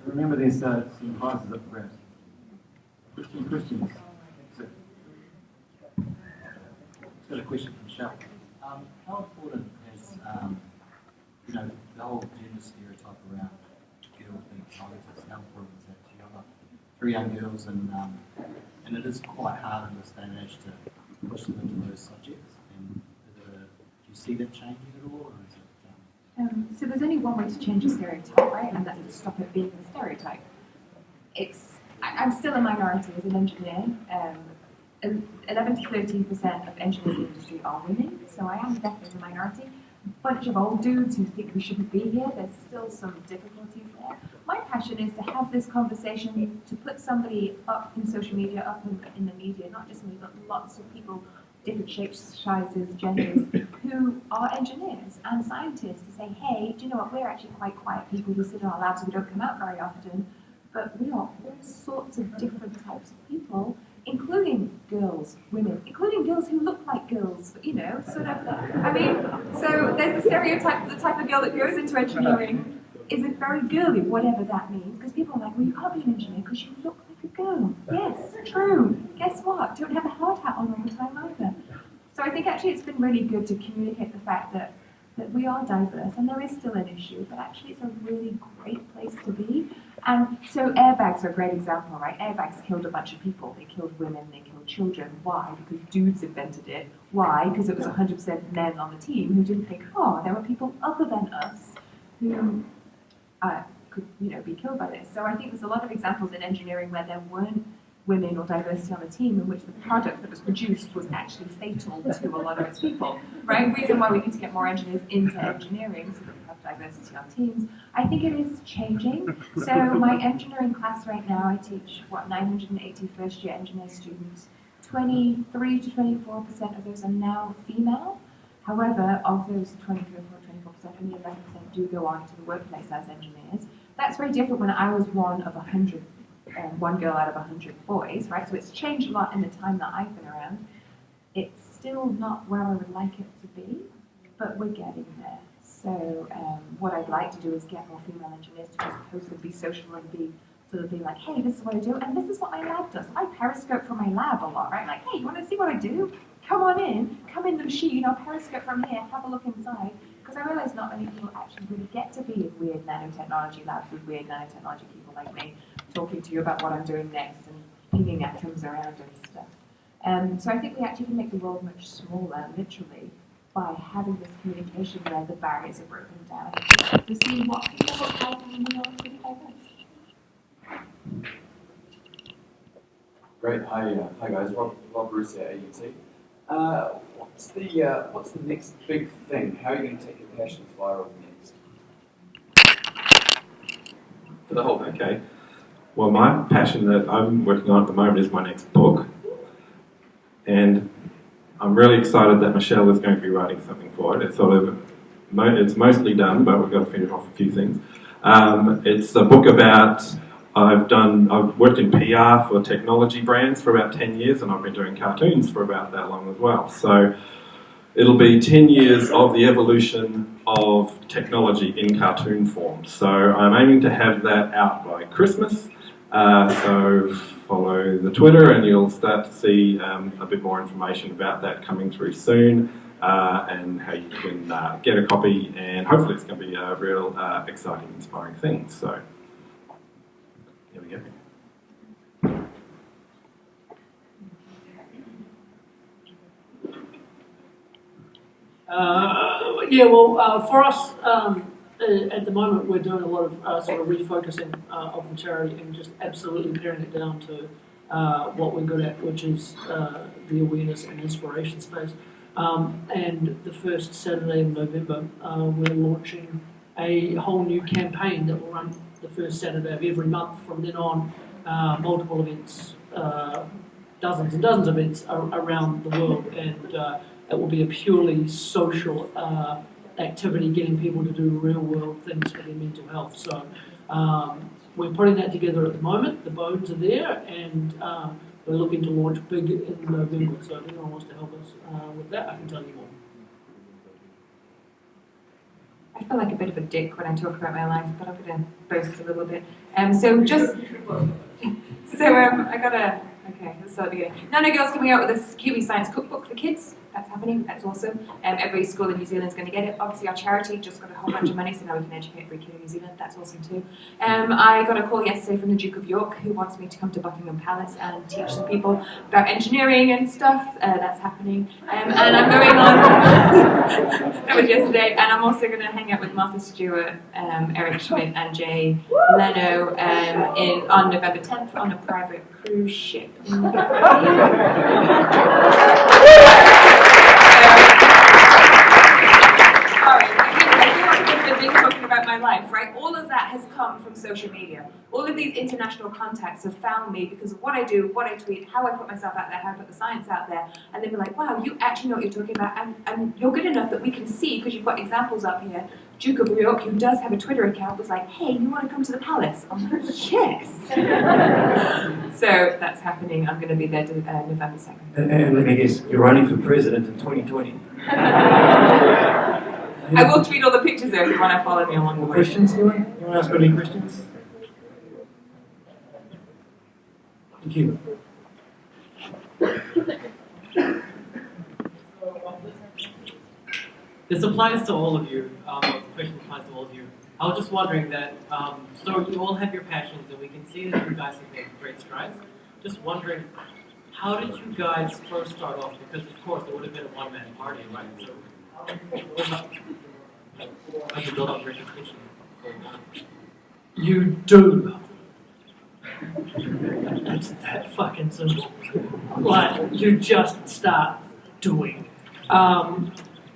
Remember, there's some prizes up for grabs. Questions? I've got a question from Michelle. How important is the whole gender stereotype around girls being scientists? How important is that to you? I've got 3 young girls, and it is quite hard in this day and age to push them into those subjects. And do you see that changing at all, or is it? So there's only one way to change a stereotype, right? And that's to stop it being a stereotype. I'm still a minority as an engineer. 11 to 13% of engineers in the industry are women, so I am definitely the minority. A bunch of old dudes who think we shouldn't be here, there's still some difficulties there. My passion is to have this conversation, to put somebody up in social media, up in the media, not just me, but lots of people, different shapes, sizes, genders, who are engineers and scientists, to say, hey, do you know what, we're actually quite quiet people who sit in our labs, we don't come out very often, but we are all sorts of different types of people, including girls, women, including girls who look like girls, you know, sort of, I mean, so there's the stereotype that the type of girl that goes into engineering isn't very girly, whatever that means, because people are like, well, you can't be an engineer because you look like a girl. Yes, true. Guess what? Don't have a hard hat on all the time either. So I think actually it's been really good to communicate the fact that we are diverse, and there is still an issue, but actually it's a really great place to be. And so airbags are a great example, right? Airbags killed a bunch of people. They killed women, they killed children. Why? Because dudes invented it. Why? Because it was 100% men on the team who didn't think, oh, there were people other than us who could, you know, be killed by this. So I think there's a lot of examples in engineering where there weren't women or diversity on the team in which the product that was produced was actually fatal to a lot of its people, right? The reason why we need to get more engineers into engineering so that we have diversity on teams. I think it is changing. So my engineering class right now, I teach, 980 first-year engineer students. 23 to 24% of those are now female. However, of those 23 or 24%, only 11% do go on to the workplace as engineers. That's very different when I was one of 100, one girl out of 100 boys, right? So it's changed a lot in the time that I've been around. It's still not where I would like it to be, but we're getting there. So what I'd like to do is get more female engineers to just post and be social and be sort of be like, hey, this is what I do, and this is what my lab does. I periscope from my lab a lot, right? Like, hey, you want to see what I do? Come on in, come in the machine, I'll periscope from here, have a look inside. Because I realise not many people actually really get to be in weird nanotechnology labs with weird nanotechnology people like me, talking to you about what I'm doing next and pinging atoms around and stuff. So I think we actually can make the world much smaller, literally, by having this communication where the barriers are broken down. We see what people look like and we are pretty diverse. Great. Hi guys. Rob Bruce at AUT. What's the next big thing? How are you going to take your passions viral next? For the whole, okay. Well, my passion that I'm working on at the moment is my next book, and I'm really excited that Michelle is going to be writing something for it. It's it's mostly done, but we've got to finish off a few things. It's a book about, I've worked in PR for technology brands for about 10 years, and I've been doing cartoons for about that long as well. So it'll be 10 years of the evolution of technology in cartoon form. So I'm aiming to have that out by Christmas. So follow the Twitter and you'll start to see a bit more information about that coming through soon, and how you can get a copy, and hopefully it's going to be a real exciting, inspiring thing. So here we go. For us, at the moment, we're doing a lot of sort of refocusing of the charity and just absolutely paring it down to what we're good at, which is the awareness and inspiration space. And the first Saturday in November, we're launching a whole new campaign that will run the first Saturday of every month from then on. Multiple events, dozens and dozens of events around the world, and it will be a purely social activity, getting people to do real world things for their mental health. So we're putting that together at the moment. The bones are there, and we're looking to launch big in November. So if anyone wants to help us with that, I can tell you more. I feel like a bit of a dick when I talk about my life, but I'm going to boast a little bit. Okay, let's start again. Nano Girl's coming out with a Kiwi Science Cookbook for kids. That's happening, that's awesome. Every school in New Zealand is going to get it. Obviously our charity just got a whole bunch of money, so now we can educate every kid in New Zealand. That's awesome too. I got a call yesterday from the Duke of York, who wants me to come to Buckingham Palace and teach some people about engineering and stuff. That's happening. And I'm going on... That was yesterday, and I'm also going to hang out with Martha Stewart, Eric Schmidt, and Jay Leno on November 10th on a private cruise ship. Talking about my life, right? All of that has come from social media. All of these international contacts have found me because of what I do, what I tweet, how I put myself out there, how I put the science out there, and they were like, wow, you actually know what you're talking about, and you're good enough that we can see, because you've got examples up here. Duke of York, who does have a Twitter account, was like, hey, you want to come to the palace? I'm like, yes. So that's happening. I'm going to be there November 2nd. And let me guess, you're running for president in 2020. I will tweet all the pictures there if you want to follow me along the way. Questions, anyone? Anyone else got any questions? Thank you. This applies to all of you. The question applies to all of you. I was just wondering that, so you all have your passions, and we can see that you guys have made great strides. Just wondering, how did you guys first start off? Because, of course, it would have been a one-man party, right? So, how do you build up recognition? You do. It's that fucking simple. Like, you just start doing.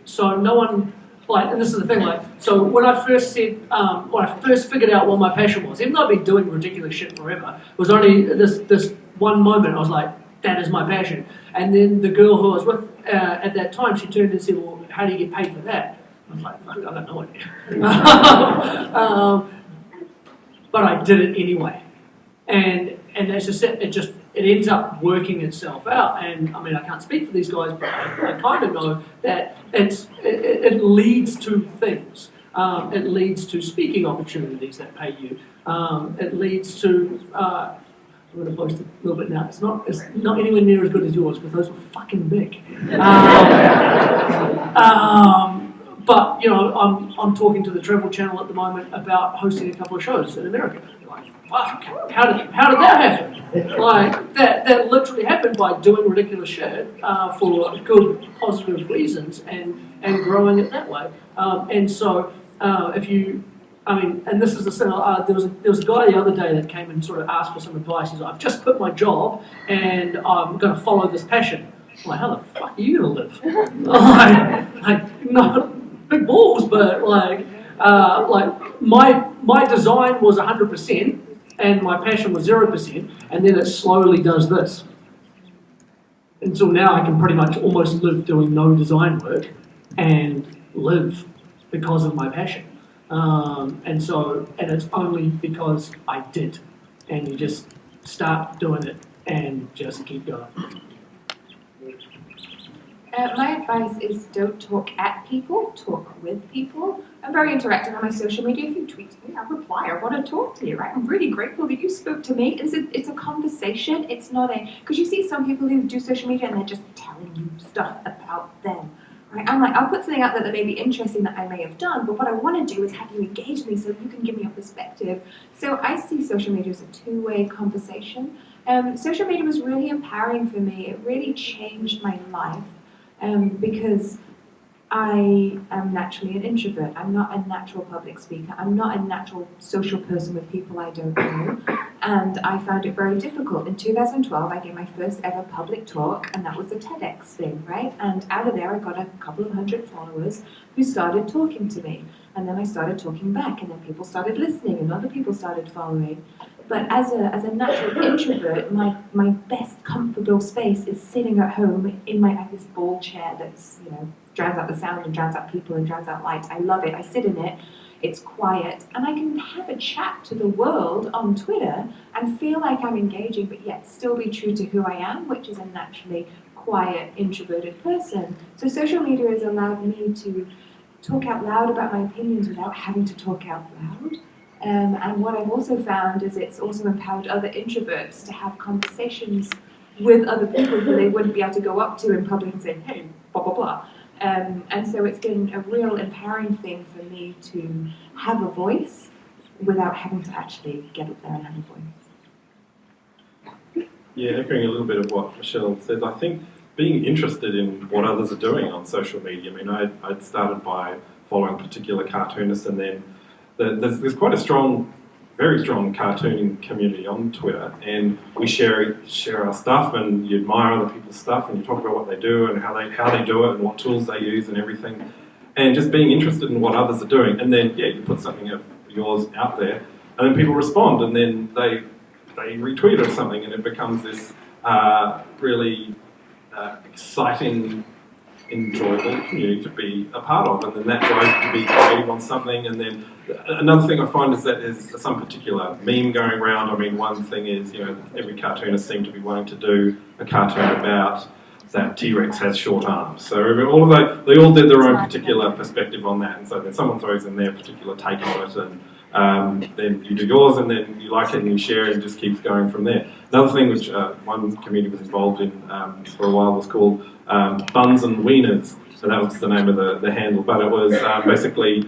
So no one, like, and this is the thing, like, so when I first said, when I first figured out what my passion was, even though I've been doing ridiculous shit forever, it was only this one moment I was like, that is my passion. And then the girl who I was with at that time, she turned and said, well, how do you get paid for that? I was like, fuck, I got no idea. But I did it anyway. And that's just it. It ends up working itself out. And I mean, I can't speak for these guys, but I kind of know that it leads to things. It leads to speaking opportunities that pay you. It leads to I'm going to boast a little bit now. It's not anywhere near as good as yours because those were fucking big. But you know, I'm talking to the Travel Channel at the moment about hosting a couple of shows in America. Like, wow, how did that happen? Like that literally happened by doing ridiculous shit for good, positive reasons and growing it that way. And so if you, I mean, and this is the thing. There was a guy the other day that came and sort of asked for some advice. He's like, I've just quit my job and I'm going to follow this passion. I'm like, how the fuck are you going to live? like no. Big balls, but like my design was 100% and my passion was 0%, and then it slowly does this. Until now I can pretty much almost live doing no design work and live because of my passion. And it's only because I did. And you just start doing it and just keep going. My advice is don't talk at people, talk with people. I'm very interactive on my social media. If you tweet to me, I'll reply. I want to talk to you, right? I'm really grateful that you spoke to me. It's a conversation. It's not because you see some people who do social media and they're just telling you stuff about them, right? I'm like, I'll put something out there that may be interesting that I may have done, but what I want to do is have you engage with me so you can give me your perspective. So I see social media as a two-way conversation. Social media was really empowering for me. It really changed my life. Because I am naturally an introvert. I'm not a natural public speaker. I'm not a natural social person with people I don't know. And I found it very difficult. In 2012, I gave my first ever public talk, and that was a TEDx thing, right? And out of there, I got a couple of hundred followers who started talking to me. And then I started talking back, and then people started listening, and other people started following. But as a natural introvert, my best comfortable space is sitting at home in this ball chair that's, you know, drowns out the sound and drowns out people and drowns out lights. I love it. I sit in it. It's quiet. And I can have a chat to the world on Twitter and feel like I'm engaging, but yet still be true to who I am, which is a naturally quiet, introverted person. So social media has allowed me to talk out loud about my opinions without having to talk out loud. And what I've also found is it's also empowered other introverts to have conversations with other people who they wouldn't be able to go up to in public and say, hey, blah, blah, blah. And so it's been a real empowering thing for me to have a voice without having to actually get up there and have a voice. Yeah, echoing a little bit of what Michelle says, I think being interested in what others are doing on social media. I mean, I'd started by following particular cartoonists, and then there's quite a strong, very strong cartooning community on Twitter, and we share our stuff, and you admire other people's stuff, and you talk about what they do and how they do it and what tools they use and everything, and just being interested in what others are doing. And then you put something of yours out there, and then people respond, and then they retweet or something, and it becomes this really exciting, enjoyable community to be a part of, and then that drives you to be creative on something. And then another thing I find is that there's some particular meme going around. I mean, one thing is, every cartoonist seemed to be wanting to do a cartoon about that T-Rex has short arms. So all of that, they all did their own particular perspective on that, and so then someone throws in their particular take on it, and then you do yours, and then you like it and you share it, and it just keeps going from there. Another thing which one community was involved in for a while was called Buns and Wieners. So that was the name of the handle, but it was basically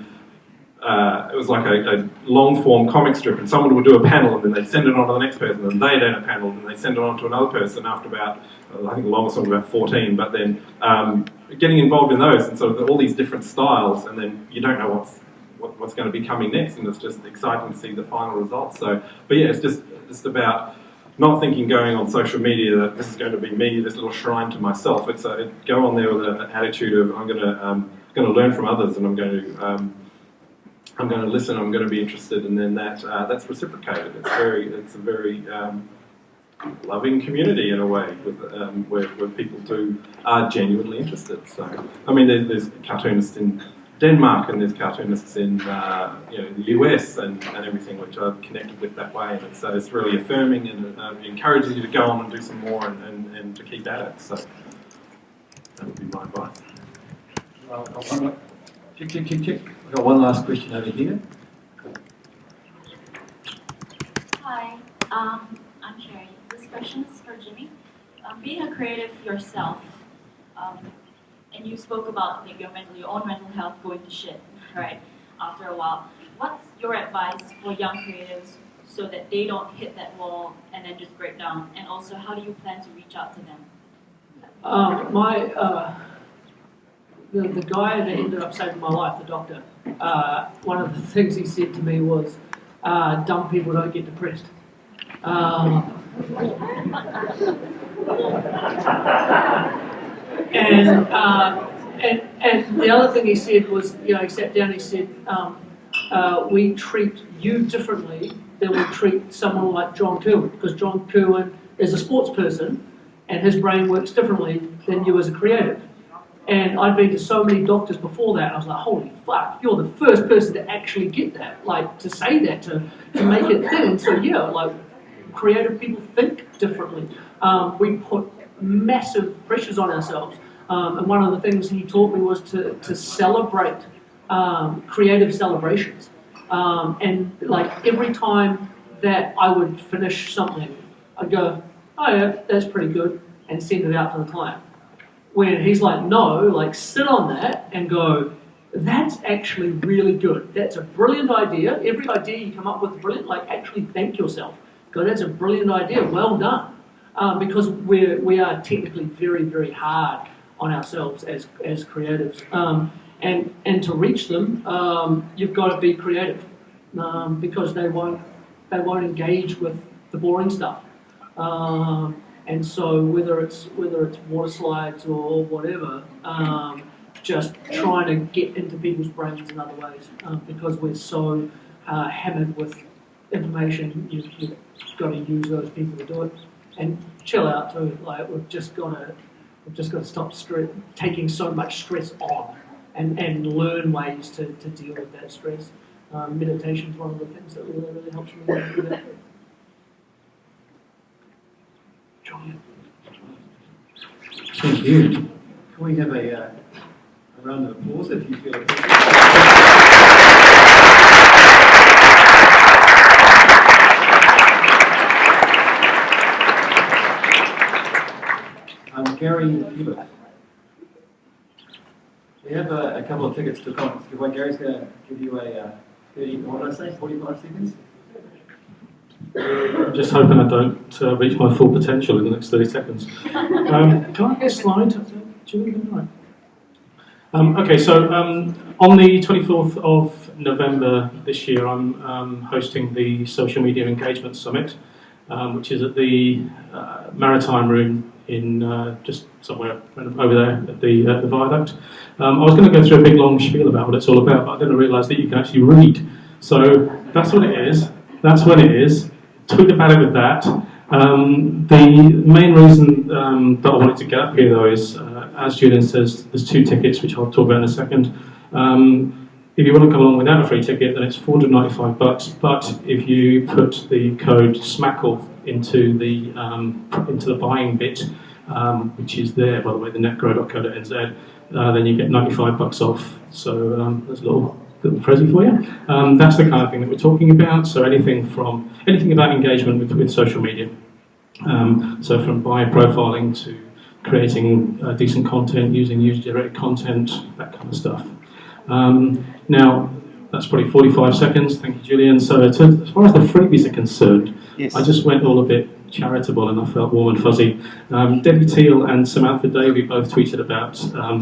it was like a long-form comic strip, and someone would do a panel, and then they'd send it on to the next person, and they'd add a panel, and they'd send it on to another person after about, I think the longest one was about 14, but then getting involved in those, and so all these different styles, and then you don't know what's going to be coming next, and it's just exciting to see the final results. So, but yeah, it's just about not thinking going on social media that this is going to be me, this little shrine to myself. It's go on there with an attitude of I'm going to learn from others, and I'm going to listen. I'm going to be interested, and then that's reciprocated. It's a very loving community in a way, with where people are genuinely interested. So, I mean, there's cartoonists in Denmark, and there's cartoonists in the US and everything, which I've connected with that way, and it's really affirming, and it encourages you to go on and do some more and to keep at it. So that would be my advice. Well, check. I've got one last question over here. Hi, I'm Sherry. This question is for Jimmy. Being a creative yourself, and you spoke about like, your own mental health going to shit, right, after a while. What's your advice for young creatives so that they don't hit that wall and then just break down? And also, how do you plan to reach out to them? The guy that ended up saving my life, the doctor, one of the things he said to me was, dumb people don't get depressed. And the other thing he said was, he sat down and he said, we treat you differently than we treat someone like John Kerwin, because John Kerwin is a sports person and his brain works differently than you as a creative. And I'd been to so many doctors before that, I was like, holy fuck, you're the first person to actually get that, like to say that, to make it thing. So yeah, like creative people think differently. We put massive pressures on ourselves. And one of the things he taught me was to celebrate creative celebrations. And like every time that I would finish something, I'd go, oh yeah, that's pretty good, and send it out to the client. When he's like, no, like sit on that and go, that's actually really good. That's a brilliant idea. Every idea you come up with is brilliant. Like actually thank yourself. Go, that's a brilliant idea. Well done. Because we are technically very, very hard on ourselves as creatives. And to reach them, you've got to be creative because they won't engage with the boring stuff. And so whether it's water slides or whatever, just trying to get into people's brains in other ways because we're so hammered with information. You've got to use those people to do it, and chill out too. Like we've just got to stop taking so much stress on, and learn ways to deal with that stress. Meditation is one of the things that really helps me do that. Thank you. Can we have a round of applause if you feel it? Gary Hubert. We have a couple of tickets to conference. Gary's going to give you a 45 seconds. I'm just hoping I don't reach my full potential in the next 30 seconds. Can I get a slide? Right. Okay, so on the 24th of November this year, I'm hosting the Social Media Engagement Summit, which is at the Maritime Room in just somewhere over there at the Viaduct. I was going to go through a big long spiel about what it's all about, but I didn't realise that you can actually read. So that's what it is. That's what it is. Tweet about it with that. The main reason that I wanted to get up here, though, is as Julian says, there's 2 tickets, which I'll talk about in a second. If you want to come along without a free ticket, then it's $495. But if you put the code SMCAKL into the buying bit, which is there, by the way, the netgrow.co.nz, then you get $95 off. So there's a little present for you. That's the kind of thing that we're talking about. So anything about engagement with social media. So from buyer profiling to creating decent content, using user-generated content, that kind of stuff. Now, that's probably 45 seconds. Thank you, Julian. So as far as the freebies are concerned, yes. I just went all a bit charitable and I felt warm and fuzzy. Debbie Teal and Samantha Davey both tweeted about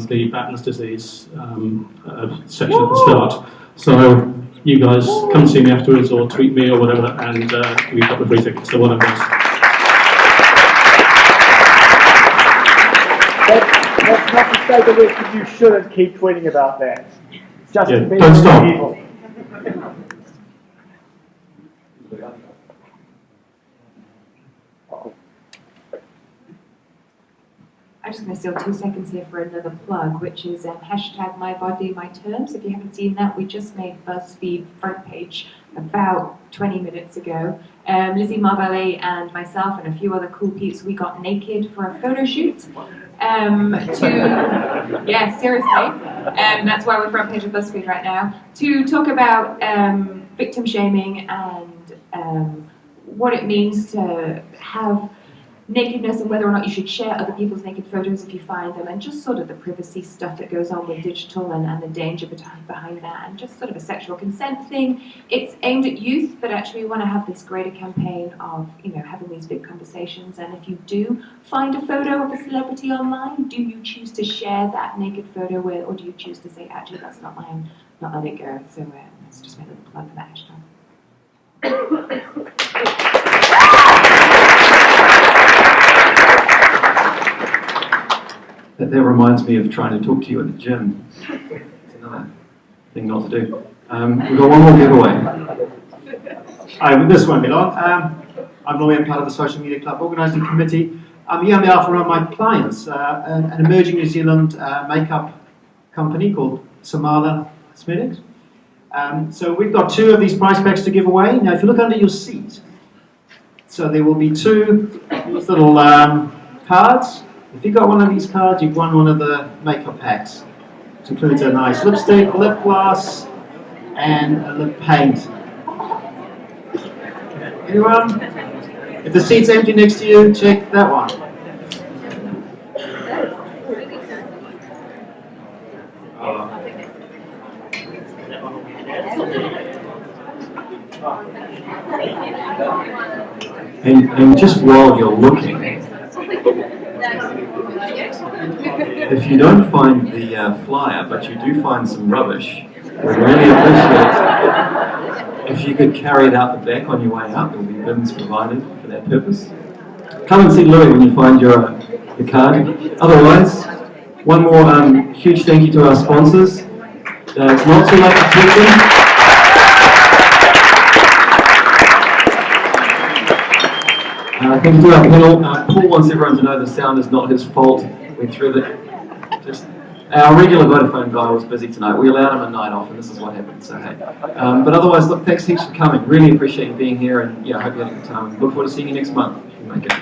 the Batten's disease section at the start. So you guys come see me afterwards or tweet me or whatever, and we've got the free tickets. So one of us. That's not to say that you shouldn't keep tweeting about that. It's just to be don't stop. evil. I'm just going to steal 2 seconds here for another plug, which is hashtag #MyBodyMyTerms. If you haven't seen that, we just made BuzzFeed front page about 20 minutes ago. Lizzie Marballet and myself and a few other cool peeps, we got naked for a photo shoot. Yeah, seriously. That's why we're front page of BuzzFeed right now. To talk about victim shaming and what it means to have nakedness and whether or not you should share other people's naked photos if you find them, and just sort of the privacy stuff that goes on with digital and the danger behind that, and just sort of a sexual consent thing. It's aimed at youth, but actually we want to have this greater campaign of, you know, having these big conversations. And if you do find a photo of a celebrity online, do you choose to share that naked photo with, or do you choose to say, actually, that's not mine, not let it go? So let's just make a little plug for that hashtag. That reminds me of trying to talk to you at the gym. It's another thing not to do. We've got one more giveaway. This won't be long. I'm Roy, I'm part of the Social Media Club Organising Committee. I'm here on behalf of one of my clients, an emerging New Zealand makeup company called SMCAKL Cosmetics. So we've got 2 of these prize packs to give away. Now if you look under your seat, so there will be 2 little cards. If you've got one of these cards, you've won one of the makeup packs. Which includes a nice lipstick, lip gloss, and a lip paint. Anyone? If the seat's empty next to you, check that one. And just while you're looking, if you don't find the flyer, but you do find some rubbish, we'd really appreciate if you could carry it out the back on your way out. There will be bins provided for that purpose. Come and see Louis when you find your card. Otherwise, one more huge thank you to our sponsors. It's not too late to thank them. Thank you to our panel. Paul wants everyone to know the sound is not his fault. We threw our regular Vodafone guy was busy tonight. We allowed him a night off, and this is what happened. So hey, but otherwise, look, thanks heaps for coming. Really appreciate you being here, and yeah, I hope you had a good time. Look forward to seeing you next month if you make it.